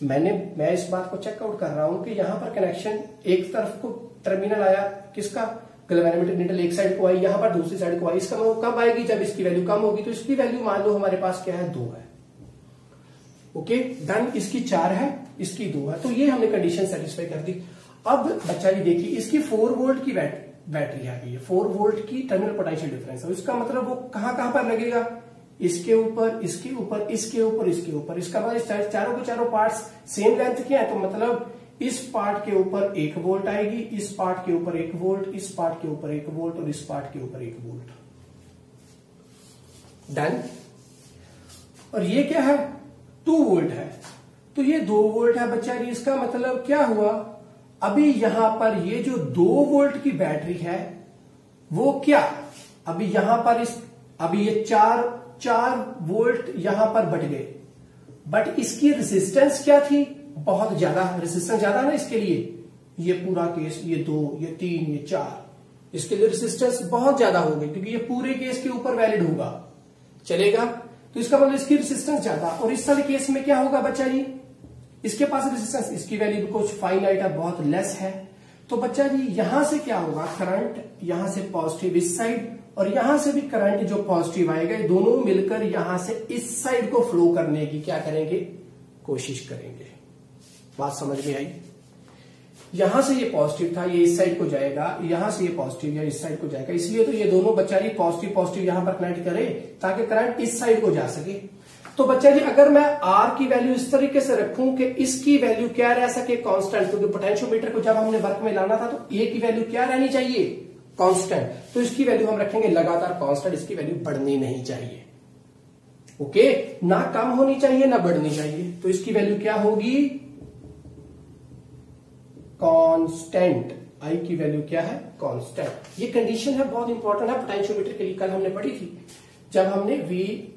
मैं इस बात को चेकआउट कर रहा हूं कि यहां पर कनेक्शन एक तरफ को टर्मिनल आया, किसका, गैल्वेनोमीटर नीडल एक साइड को आई, यहां पर दूसरी साइड को आई, इसका मतलब कब आएगी, जब इसकी वैल्यू कम होगी। तो इसकी वैल्यू मान लो हमारे पास क्या है, 2 है, ओके डन। इसकी 4 है, इसकी 2 है, तो ये हमने कंडीशन सेटिस्फाई कर दी। अब बच्चा जी देखिए, इसकी 4 वोल्ट की बैटरी आ गई है, 4 वोल्ट की टर्मिनल पोटेंशियल डिफरेंस है, इसका मतलब वो कहां पर लगेगा, इसके ऊपर, इसके ऊपर, इसके ऊपर, इसके ऊपर। इसका मतलब चारों के चारों पार्ट्स सेम लेंथ के हैं, तो मतलब इस पार्ट के ऊपर 1 वोल्ट आएगी, इस पार्ट के ऊपर 1 वोल्ट, इस पार्ट के ऊपर 1 वोल्ट और इस पार्ट के ऊपर 1 वोल्ट, डन। और ये क्या है, 2 वोल्ट है, तो ये 2 वोल्ट है बच्चा जी। इसका मतलब क्या हुआ, अभी यहां पर ये जो 2 वोल्ट की बैटरी है वो क्या, अभी यहां पर अभी ये 4 वोल्ट यहां पर बढ़ गए, बट इसकी रेजिस्टेंस क्या थी, बहुत ज्यादा, रेजिस्टेंस ज्यादा ना इसके लिए, ये पूरा केस, ये 2, ये 3, ये 4, इसके लिए रेजिस्टेंस बहुत ज्यादा हो गई, क्योंकि ये पूरे केस के ऊपर वैलिड होगा, चलेगा। तो इसका मतलब इसकी रेजिस्टेंस ज्यादा, और इस वाले केस में क्या होगा बच्चा जी, इसके पास रेजिस्टेंस, इसकी वैल्यू कुछ फाइनाइट है, बहुत लेस है। तो बच्चा जी यहां से क्या होगा, करंट यहां से पॉजिटिव इस साइड, और यहां से भी करंट जो पॉजिटिव आएगा, ये दोनों मिलकर यहां से इस साइड को फ्लो करने की क्या करेंगे, कोशिश करेंगे। बात समझ में आई, यहां से ये पॉजिटिव था, ये इस साइड को जाएगा, यहां से ये पॉजिटिव या इस साइड को जाएगा, इसलिए तो ये दोनों बच्चा जी पॉजिटिव पॉजिटिव यहां पर कनेक्ट करे ताकि करंट इस साइड को जा सके। तो बच्चा जी अगर मैं R की वैल्यू इस तरीके से रखूं कि इसकी वैल्यू क्या रह सके, कांस्टेंट, क्योंकि पोटेंशियोमीटर को जब हमने वर्क में लाना था तो A की वैल्यू क्या रहनी चाहिए, कांस्टेंट, तो इसकी वैल्यू हम रखेंगे लगातार कांस्टेंट, इसकी वैल्यू बढ़नी नहीं चाहिए, ओके, ना कम होनी चाहिए ना बढ़नी चाहिए। तो इसकी वैल्यू क्या होगी, कांस्टेंट, I की वैल्यू क्या है, कांस्टेंट। ये कंडीशन है, बहुत इंपॉर्टेंट है पोटेंशियोमीटर के लिए, कल हमने पढ़ी थी जब हमने V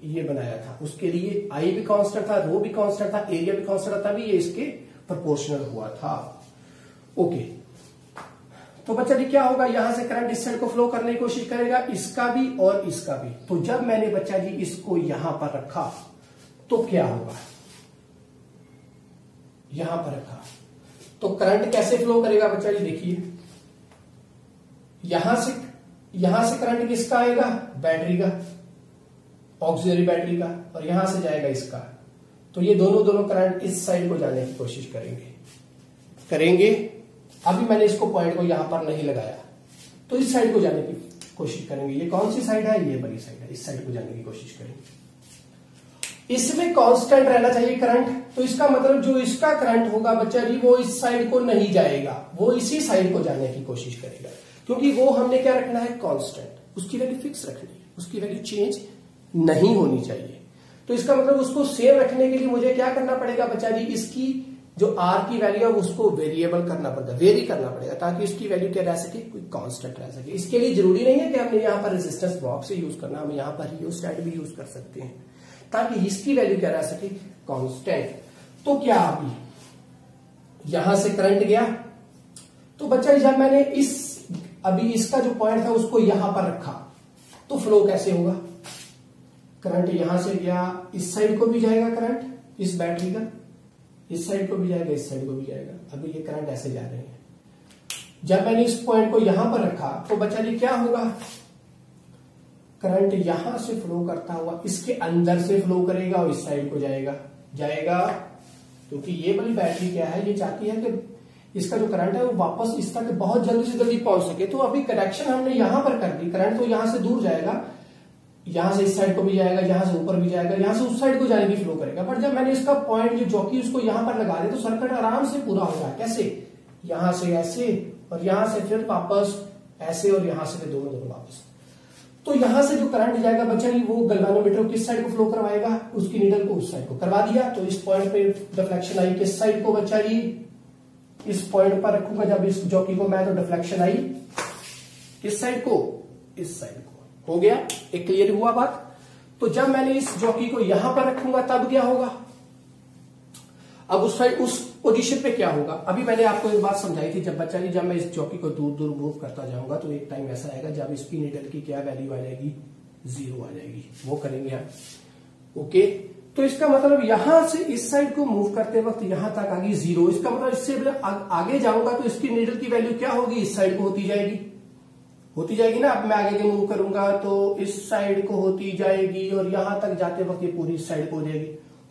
ये बनाया था, उसके लिए I भी कांस्टेंट था, रो भी कांस्टेंट था, एरिया भी कांस्टेंट था, तभी ये इसके प्रोपोर्शनल हुआ था, ओके। तो बच्चा जी क्या होगा, यहां से करंट इस साइड को फ्लो करने की कोशिश करेगा, इसका भी और इसका भी। तो जब मैंने बच्चा जी इसको यहां पर रखा तो क्या होगा, यहां पर रखा तो करंट कैसे फ्लो करेगा बच्चा जी, देखिए यहां से करंट किसका आएगा, बैटरी का, ऑक्सिलरी बैटरी का, और यहां से जाएगा इसका, तो ये दोनों करंट इस साइड को जाने की कोशिश करेंगे। अभी मैंने इसको पॉइंट को यहां पर नहीं लगाया, तो इस साइड को जाने की कोशिश करेंगे। ये कौन सी साइड है, ये बड़ी साइड है, इस साइड को जाने की कोशिश करेंगे। इसमें कांस्टेंट रहना चाहिए करंट, तो इसका मतलब जो इसका करंट होगा बच्चा जी वो इस साइड को नहीं जाएगा, वो इसी साइड को जाने की कोशिश करेगा, क्योंकि वो हमने क्या रखना है, कांस्टेंट, उसकी वैल्यू फिक्स रखनी है, उसकी वैल्यू चेंज नहीं होनी चाहिए। तो इसका मतलब उसको सेम रखने के लिए मुझे क्या करना पड़ेगा बच्चा जी, इसकी जो R की वैल्यू है उसको वेरिएबल करना पड़ेगा, वेरी करना पड़ेगा, ताकि इसकी वैल्यू क्या रह सके, कोई कांस्टेंट रह सके। इसके लिए जरूरी नहीं है कि हमने यहां पर रेजिस्टेंस बॉक्स से यूज करना, हम यहां पर रियोस्टेट भी यूज कर सकते हैं, ताकि इसकी वैल्यू क्या रह सके, कांस्टेंट। तो क्या अभी यहां से करंट गया, तो बच्चा जब मैंने अभी इसका जो पॉइंट था उसको यहां पर रखा, तो फ्लो कैसे होगा, करंट यहां से गया, इस साइड को भी जाएगा करंट इस बैटरी का, इस साइड को भी जाएगा, इस साइड को भी जाएगा। अभी ये करंट ऐसे जा रहे हैं। जब मैंने इस पॉइंट को यहां पर रखा तो बच्चा जी क्या होगा, करंट यहां से फ्लो करता हुआ इसके अंदर से फ्लो करेगा और इस साइड को जाएगा क्योंकि ये वाली बैटरी क्या है, ये चाहती है कि इसका जो करंट है वो वापस इस तक बहुत जल्दी से जल्दी पहुंच सके। तो अभी कनेक्शन हमने यहां पर कर दी, करंट तो यहां से दूर जाएगा, यहां से इस साइड को भी जाएगा, यहां से ऊपर भी जाएगा, यहां से उस साइड को जाने की फ्लो करेगा। बट जब मैंने इसका पॉइंट जो जॉकी उसको यहां पर लगा दिया तो सर्किट आराम से पूरा हो रहा है। कैसे, यहां से ऐसे और यहां से फिर वापस ऐसे और यहां से फिर दोनों वापस। तो यहां से जो करंट जाएगा बच्चा जी वो गैल्वेनोमीटर किस साइड को फ्लो करवाएगा, उसकी नीडल को उस साइड को करवा दिया। तो इस पॉइंट पे डिफ्लेक्शन आई किस साइड को बच्चा जी, इस पॉइंट पर रखूंगा जब इस जॉकी को मैं, तो डिफ्लेक्शन आई किस साइड को, इस साइड को। हो गया, एक क्लियर हुआ बात। तो जब मैंने इस जॉकी को यहां पर रखूंगा तब क्या होगा, अब उस साइड उस पोजीशन पे क्या होगा। अभी मैंने आपको एक बात समझाई थी, जब बच्चा जी जब मैं इस चौकी को दूर दूर मूव करता जाऊंगा तो एक टाइम ऐसा आएगा जब इसकी नीडल की क्या वैल्यू आ जाएगी, 0 आ जाएगी। वो करेंगे आप। ओके, तो इसका मतलब यहां से इस साइड को मूव करते वक्त यहां तक आ गई 0। इसका मतलब इससे आगे जाऊंगा तो इसकी नीडल की वैल्यू क्या होगी, इस साइड को होती जाएगी ना। अब मैं आगे के मूव करूंगा तो इस साइड को होती जाएगी और यहां तक जाते वक्त ये पूरी साइड को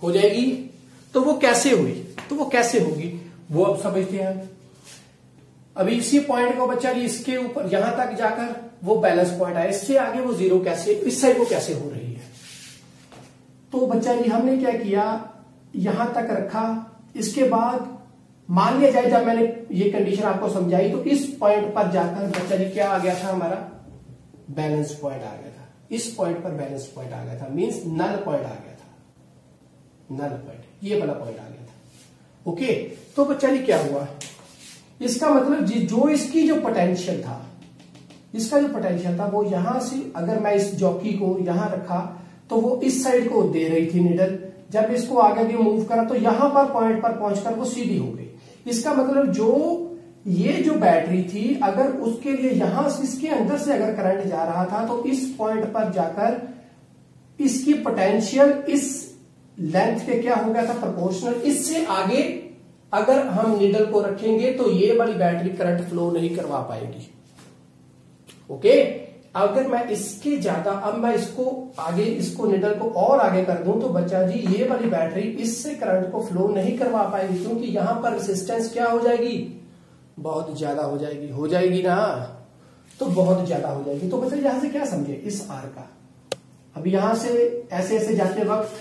हो जाएगी। तो वो कैसे हुई, तो वो कैसे होगी वो अब समझते हैं। अभी इसी पॉइंट को बच्चा जी इसके ऊपर यहां तक जाकर वो बैलेंस पॉइंट आया, इससे आगे वो 0 कैसे, इस साइड को कैसे हो रही है। तो बच्चा जी हमने क्या किया, यहां तक रखा। इसके बाद मान लिया जाए जब मैंने ये कंडीशन आपको समझाई तो इस पॉइंट पर जाकर बच्चा जी क्या आ गया था, हमारा बैलेंस पॉइंट आ गया था। इस पॉइंट पर बैलेंस पॉइंट आ गया था, मींस नल पॉइंट आ गया था, नल पॉइंट ये वाला पॉइंट आ गया था। ओके, तो बच्चा जी क्या हुआ, इसका मतलब जो इसकी जो पोटेंशियल था, इसका जो पोटेंशियल था वो यहां से, अगर मैं इस जॉकी को यहां रखा तो वो इस साइड को दे रही थी नीडल। जब इसको आगे भी मूव करा तो यहां पर पॉइंट पर पहुंचकर वो सीधी हो गई। इसका मतलब ये जो बैटरी थी, अगर उसके लिए यहां से इसके अंदर से अगर करंट जा रहा था तो इस पॉइंट पर जाकर इसकी पोटेंशियल इस लेंथ के क्या हो गया था, प्रोपोर्शनल। इससे आगे अगर हम नीडल को रखेंगे तो ये वाली बैटरी करंट फ्लो नहीं करवा पाएगी। ओके, अगर मैं इसके ज्यादा, अब मैं इसको आगे, इसको नीडल को और आगे कर दूं तो बच्चा जी ये वाली बैटरी इससे करंट को फ्लो नहीं करवा पाएगी, क्योंकि यहां पर रेजिस्टेंस क्या हो जाएगी, बहुत ज्यादा हो जाएगी ना, तो बहुत ज्यादा हो जाएगी। तो बच्चा यहां से क्या समझे, इस आर का, अब यहां से ऐसे ऐसे जाते वक्त,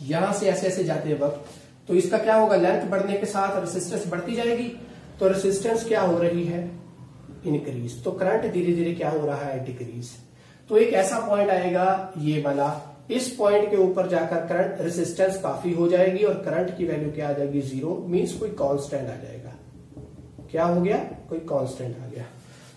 यहां से ऐसे ऐसे जाते वक्त तो इसका क्या होगा, लेंथ बढ़ने के साथ रेजिस्टेंस बढ़ती जाएगी। तो रेजिस्टेंस क्या हो रही है, इंक्रीज। तो करंट धीरे धीरे क्या हो रहा है, डिक्रीज। तो एक ऐसा पॉइंट आएगा ये वाला, इस पॉइंट के ऊपर जाकर करंट रेजिस्टेंस काफी हो जाएगी और करंट की वैल्यू क्या आ जाएगी, 0, मींस कोई कांस्टेंट आ जाएगा। क्या हो गया, कोई कांस्टेंट आ गया।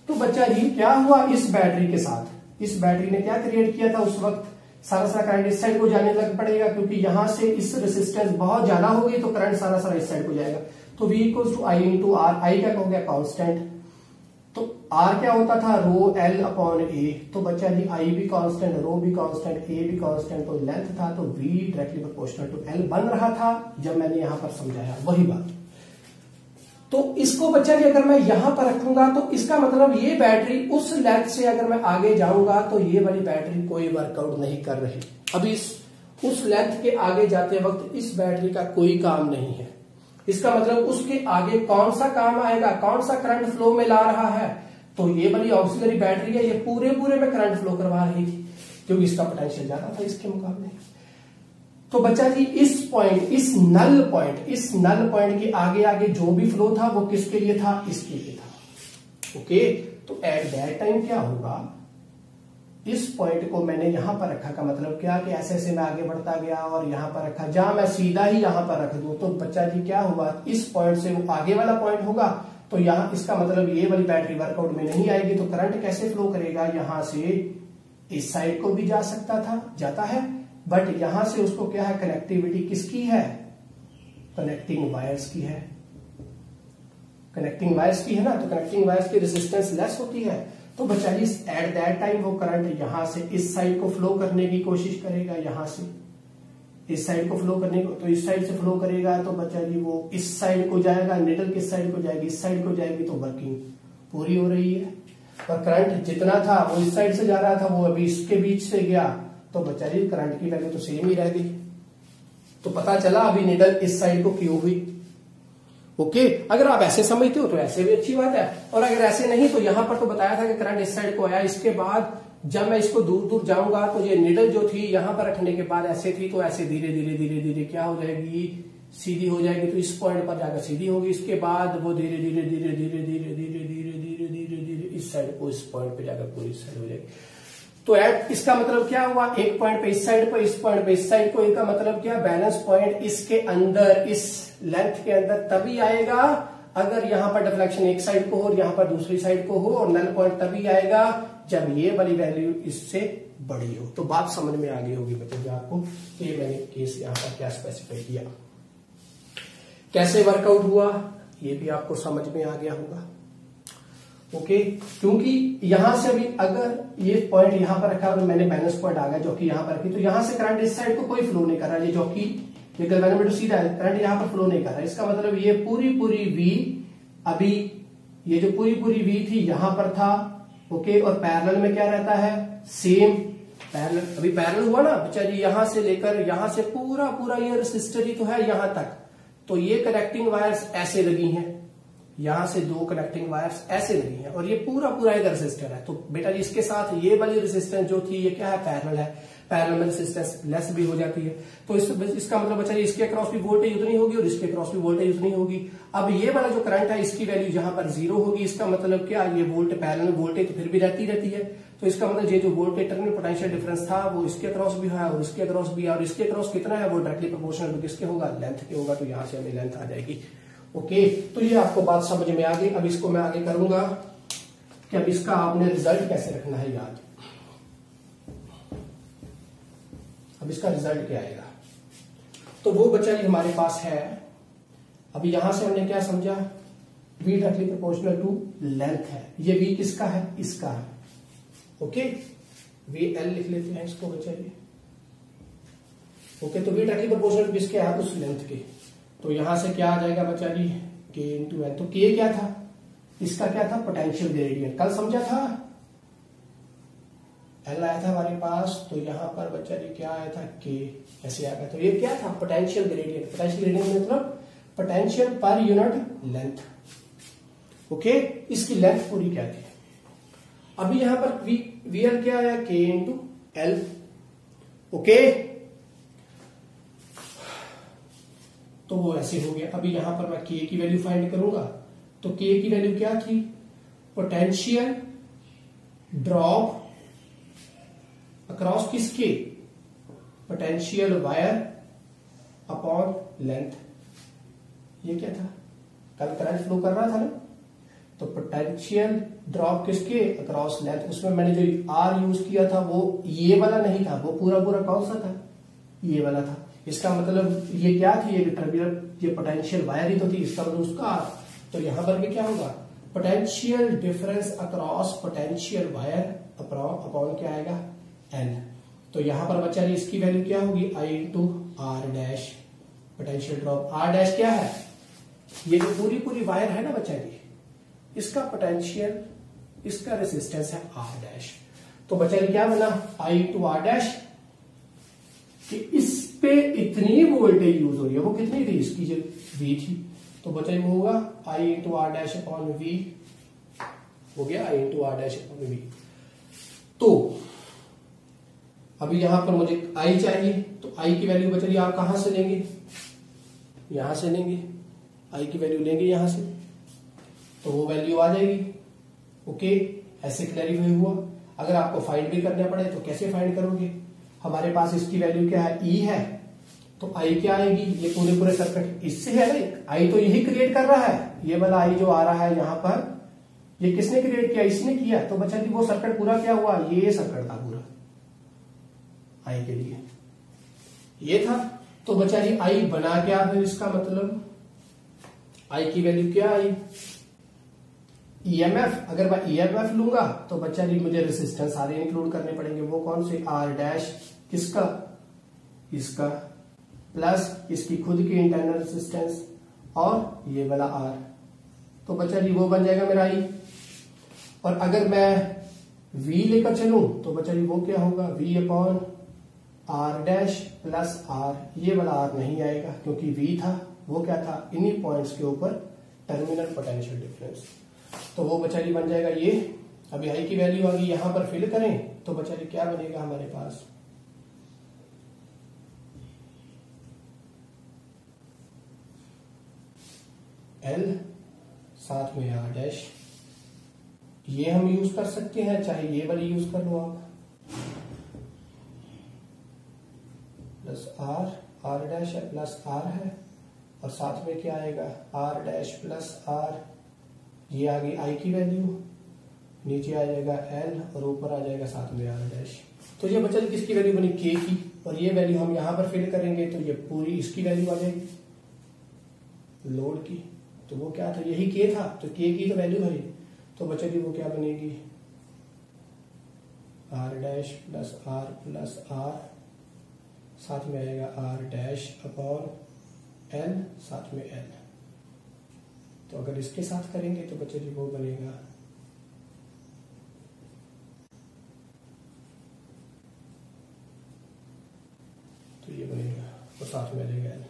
तो बच्चा जी क्या हुआ इस बैटरी के साथ, इस बैटरी ने क्या क्रिएट किया था उस वक्त, सारा करंट इस साइड को जाने लग पड़ेगा, क्योंकि यहां से इस रेजिस्टेंस बहुत ज्यादा हो गई तो करंट सारा इस साइड को जाएगा। तो V equals to I into R, I क्या हो गया, कांस्टेंट। तो R क्या होता था, रो L अपॉन A। तो बच्चा जी I भी कांस्टेंट, रो भी कांस्टेंट, A भी कांस्टेंट, तो लेंथ था तो V directly proportional to L बन रहा था जब मैंने यहां पर समझाया वही बात। तो इसको बच्चा जी अगर मैं यहां पर रखूंगा तो इसका मतलब ये बैटरी उस लेंथ से अगर मैं आगे जाऊंगा तो ये वाली बैटरी कोई वर्कआउट नहीं कर रही। अब उस लेंथ के आगे जाते वक्त इस बैटरी का कोई काम नहीं है। इसका मतलब उसके आगे कौन सा काम आएगा, कौन सा करंट फ्लो में ला रहा है, तो ये वाली ऑक्सिलरी बैटरी है, ये पूरे में करंट फ्लो करवा रही थी क्योंकि इसका पोटेंशियल ज्यादा था इसके मुकाबले। तो बच्चा जी इस पॉइंट, इस नल पॉइंट के आगे जो भी फ्लो था वो किसके लिए था, इसके लिए था। ओके, तो एट दैट टाइम क्या होगा, इस पॉइंट को मैंने यहां पर रखा का मतलब क्या कि ऐसे ऐसे मैं आगे बढ़ता गया और यहां पर रखा, जहां मैं सीधा ही यहां पर रख दूं तो बच्चा जी क्या हुआ, इस पॉइंट से वो आगे वाला पॉइंट होगा तो यहां इसका मतलब ये वाली बैटरी वर्कआउट में नहीं आएगी। तो करंट कैसे फ्लो करेगा, यहां से इस साइड को भी जा सकता था, जाता है, बट यहां से उसको क्या है, कनेक्टिविटी किसकी है, कनेक्टिंग वायर्स की है, कनेक्टिंग वायर्स की है ना। तो कनेक्टिंग वायर्स की रेजिस्टेंस लेस होती है तो बच्चा जी एट दैट टाइम वो करंट यहां से इस साइड को फ्लो करने की कोशिश करेगा, यहां से इस साइड को फ्लो करने को, तो इस साइड से फ्लो करेगा तो बच्चा जी वो इस साइड को जाएगा, निडल किस साइड को जाएगी, इस साइड को जाएगी, तो वर्किंग पूरी हो रही है। और करंट जितना था वो इस साइड से जा रहा था, वो अभी इसके बीच से गया, तो बच्चा जी करंट की वैल्यू तो सेम ही रह गई। तो पता चला अभी निडल इस साइड को क्यों हुई। ओके, अगर आप ऐसे समझते हो तो ऐसे भी अच्छी बात है, और अगर ऐसे नहीं तो यहां पर तो बताया था कि करंट इस साइड को आया, इसके बाद जब मैं इसको दूर दूर जाऊंगा तो ये निडल जो थी यहां पर रखने के बाद ऐसे थी, तो ऐसे धीरे धीरे धीरे धीरे क्या हो जाएगी, सीधी हो जाएगी, तो इस पॉइंट पर जाकर सीधी होगी, इसके बाद वो धीरे धीरे धीरे धीरे धीरे धीरे धीरे धीरे धीरे धीरे इस साइड को, इस पॉइंट पे जाकर पूरी साइड हो जाएगी। तो इसका मतलब क्या हुआ, एक पॉइंट पे इस साइड को, इस पॉइंट पे इस साइड को, इनका मतलब क्या, बैलेंस पॉइंट इसके अंदर, इस लेंथ के अंदर तभी आएगा अगर यहां पर डिफ्लेक्शन एक साइड को हो और यहां पर दूसरी साइड को हो, और नल पॉइंट तभी आएगा जब ये वाली वैल्यू इससे बड़ी हो। तो बात समझ में आ गई होगी बच्चों आपको, तो ये मैंने केस यहां पर क्या स्पेसिफाई किया, कैसे वर्कआउट हुआ ये भी आपको समझ में आ गया होगा। ओके, क्योंकि यहां से भी अगर ये पॉइंट यहां पर रखा और मैंने बैलेंस पॉइंट आ गया जो कि यहां पर रखी, तो यहां से करंट इस साइड को कोई फ्लो नहीं कर रहा, ये जो कि ये गैल्वेनोमीटर सीधा है, करंट यहां पर फ्लो नहीं कर रहा। इसका मतलब ये पूरी पूरी वी, अभी ये जो पूरी पूरी वी थी यहां पर था, ओके, और पैरेलल में क्या रहता है, सेम पैरेलल, अभी पैरेलल हुआ ना बच्चा जी, यहां से लेकर यहां से पूरा पूरा ये रेसिस्टर ही तो है यहां तक, तो ये कनेक्टिंग वायर्स ऐसे लगी हैं, यहां से दो कनेक्टिंग वायर्स ऐसे लगी हैं, और ये पूरा पूरा एक रेसिस्टर है। तो बेटा जी इसके साथ ये वाली रेसिस्टेंस जो थी ये क्या है, पैरेलल है, पैरेलल में रेसिस्टेंस लेस भी हो जाती है, तो इसका मतलब बच्चा जी इसके अक्रॉस भी वोल्टेज उतनी होगी और इसके अक्रॉस भी वोल्टेज उतनी होगी। अब ये वाला जो करंट है इसकी वैल्यू यहां पर 0 होगी, इसका मतलब क्या, ये वोल्ट पैरेलल में वोल्टेज तो फिर भी रहती है, तो इसका मतलब ये जो वोल्टेज टर्मिनल पोटेंशियल डिफरेंस था वो इसके अक्रॉस भी है और इसके अक्रॉस भी है, और इसके अक्रॉस कितना है वो डायरेक्टली प्रोपोर्शनल किसके होगा, लेंथ के होगा, तो यहां से हमें लेंथ आ जाएगी। ओके, तो ये आपको बात समझ में आ गई। अब इसको मैं आगे करूंगा कि अब इसका आपने रिजल्ट कैसे रखना है याद। अब इसका रिजल्ट क्या आएगा, तो वो बच्चा जी हमारे पास है, अभी यहां से हमने क्या समझा, v directly proportional to length है, ये v किसका है, इसका है। ओके, v l लिख लेते हैं इसको बच्चा जी। ओके, तो v डायरेक्टली प्रोपोर्शनल किसके है, उस लेंथ के, तो यहां से क्या आ जाएगा बच्चा जी, k इंटू एल। तो k क्या था, इसका क्या था, पोटेंशियल ग्रेडियंट, कल समझा था, एल आया था हमारे पास, तो यहां पर बच्चा जी क्या आया था, k ऐसे आ गया, तो ये क्या था, पोटेंशियल ग्रेडियंट। पोटेंशियल ग्रेडियंट मतलब potential per unit length. Okay, इसकी लेंथ पूरी क्या थी। अभी यहां पर वी एल क्या आया, k इंटू एल। ओके, तो वो ऐसे हो गया। अभी यहां पर मैं k की वैल्यू फाइंड करूंगा, तो k की वैल्यू क्या थी, पोटेंशियल ड्रॉप अक्रॉस किसके, पोटेंशियल वायर अपॉन लेंथ। ये क्या था, कल करंट फ्लो कर रहा था ना, तो पोटेंशियल ड्रॉप किसके, अक्रॉस लेंथ। उसमें मैंने जो आर यूज किया था वो ये वाला नहीं था, वो पूरा पूरा कौन सा था, ये वाला था। इसका मतलब ये क्या थी, ये टर्मिनल, ये पोटेंशियल वायर ही तो थी, इसका मतलब उसका आर। तो यहां पर भी क्या होगा, potential difference across potential wire upon क्या आएगा, एन। तो यहां पर बच्चा जी इसकी वैल्यू क्या होगी, I into R dash, potential drop. R dash क्या है, ये जो पूरी पूरी वायर है ना बच्चा जी, इसका पोटेंशियल, इसका रेसिस्टेंस है आर डैश। तो बच्चा जी क्या बना, आई इंटू आर डैश, कि इस पे इतनी वोल्टेज यूज हो रही है, वो कितनी थी, इसकी जो वी थी, तो बच्चा जी वो होगा I into R dash upon V, हो गया I into R dash upon V. तो अभी यहां पर मुझे आई चाहिए, तो आई की वैल्यू बच्चा जी आप कहां से लेंगे, यहां से लेंगे, आई की वैल्यू लेंगे यहां से, तो वो वैल्यू आ जाएगी। ओके, ऐसे क्लैरिफाई हुआ। अगर आपको फाइंड भी करना पड़े तो कैसे फाइंड करोगे, हमारे पास इसकी वैल्यू क्या है, ई है, तो आई क्या आएगी, ये पूरे पूरे सर्किट इससे है ना, आई तो यही क्रिएट कर रहा है, ये वाला आई जो आ रहा है यहां पर, ये किसने क्रिएट किया, इसने किया। तो बच्चा जी वो सर्किट पूरा क्या हुआ, ये सर्किट था पूरा आई के लिए, ये था। तो बच्चा जी आई बना क्या, फिर इसका मतलब आई की वैल्यू क्या आई, ईएमएफ, अगर मैं ईएमएफ लूंगा तो बच्चा जी मुझे रेसिस्टेंस सारे इंक्लूड करने पड़ेंगे। वो कौन से? आर डैश किसका? इसका, प्लस इसकी खुद की इंटरनल रेसिस्टेंस और ये वाला आर। तो बच्चा जी वो बन जाएगा मेरा आई। और अगर मैं V लेकर चलूं तो बच्चा जी वो क्या होगा? V upon R dash plus R. ये वाला आर नहीं आएगा क्योंकि V था, वो क्या था? इन्हीं पॉइंट्स के ऊपर टर्मिनल पोटेंशियल डिफरेंस। तो वो बच्चा जी बन जाएगा ये। अभी आई की वैल्यू आ गई, यहां पर फिल करें तो बच्चा जी क्या बनेगा हमारे पास? L साथ में आर डैश। ये हम यूज कर सकते हैं, चाहे ये वाली यूज कर लो आप, प्लस आर डैश है प्लस आर है, और साथ में क्या आएगा? R dash plus R. ये आ गई आई की वैल्यू, नीचे आ जाएगा एल और ऊपर आ जाएगा साथ में आर डैश। तो ये बच्चा किसकी वैल्यू बनी? के की। और ये वैल्यू हम यहां पर फिल करेंगे तो ये पूरी इसकी वैल्यू आ जाएगी लोड की। तो वो क्या था? यही के था, तो के की तो वैल्यू है। तो बच्चा जी वो क्या बनेगी? आर डैश प्लस आर, साथ में आएगा आर डैश अपॉन एल, साथ में एल। तो अगर इसके साथ करेंगे तो बच्चा जी वो बनेगा तो ये बनेगा और साथ में रहेगा एल।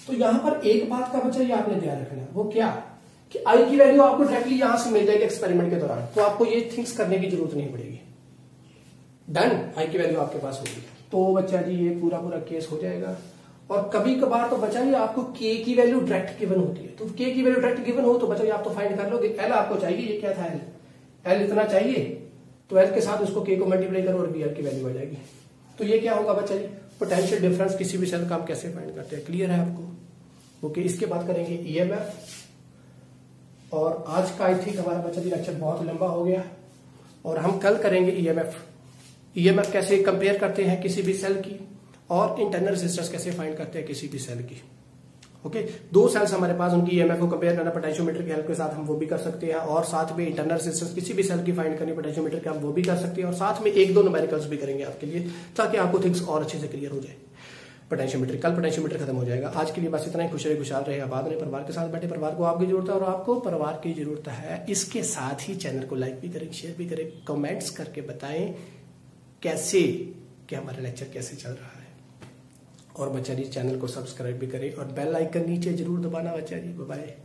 तो यहां पर एक बात का बच्चा ये आपने ध्यान रखना, वो क्या? कि आई की वैल्यू आपको डायरेक्टली यहां से मिल जाएगी एक्सपेरिमेंट के दौरान, तो आपको ये थिंग्स करने की जरूरत नहीं पड़ेगी। डन, आई की वैल्यू आपके पास होगी। तो बच्चा जी ये पूरा केस हो जाएगा। और कभी कभार तो बच्चा जी आपको के की वैल्यू डायरेक्ट गिवन होती है, तो के की वैल्यू डायरेक्ट गिवन हो तो बच्चा जी आप तो फाइंड कर लोगे। एल आपको चाहिए, ये क्या था? एल इतना चाहिए, तो एल के साथ उसको के को मल्टीप्लाई करो और बी एल की वैल्यू आ जाएगी। तो ये क्या होगा बच्चा जी? पोटेंशियल डिफरेंस किसी भी सेल का हम कैसे फाइंड करते हैं, क्लियर है आपको? ओके, इसके बाद करेंगे ईएमएफ। और आज का आई थिंक हमारा बच्चा जी लेक्चर बहुत लंबा हो गया, और हम कल करेंगे ईएमएफ। ईएमएफ कैसे कंपेयर करते हैं किसी भी सेल की, और इंटरनल रेजिस्टेंस कैसे फाइंड करते हैं किसी भी सेल की। ओके, दो सेल्स हमारे पास, उनकी ईएमएफ को कंपेयर करना पोटेंशियोमीटर की हेल्प के साथ हम वो भी कर सकते हैं, और साथ में इंटरनल रेजिस्टेंस किसी भी सेल की फाइंड करनी पोटेंशियोमीटर के हम वो भी कर सकते हैं, और साथ में एक दो न्यूमेरिकल्स भी करेंगे आपके लिए, ताकि आपको थिंग्स और अच्छे से क्लियर हो जाए। पोटेंशियोमीटर, कल पोटेंशियोमीटर खत्म हो जाएगा। आज के लिए बस इतना ही। खुश रहे, खुशहाल रहे, आबाद रहे, परिवार के साथ बैठे। परिवार को आपकी जरूरत है और आपको परिवार की जरूरत है। इसके साथ ही चैनल को लाइक भी करें, शेयर भी करें, कमेंट्स करके बताएं कैसे कि हमारा लेक्चर कैसे चल रहा है। और बच्चा जी चैनल को सब्सक्राइब भी करें और बेल आइकन नीचे जरूर दबाना बच्चा जी। Bye bye.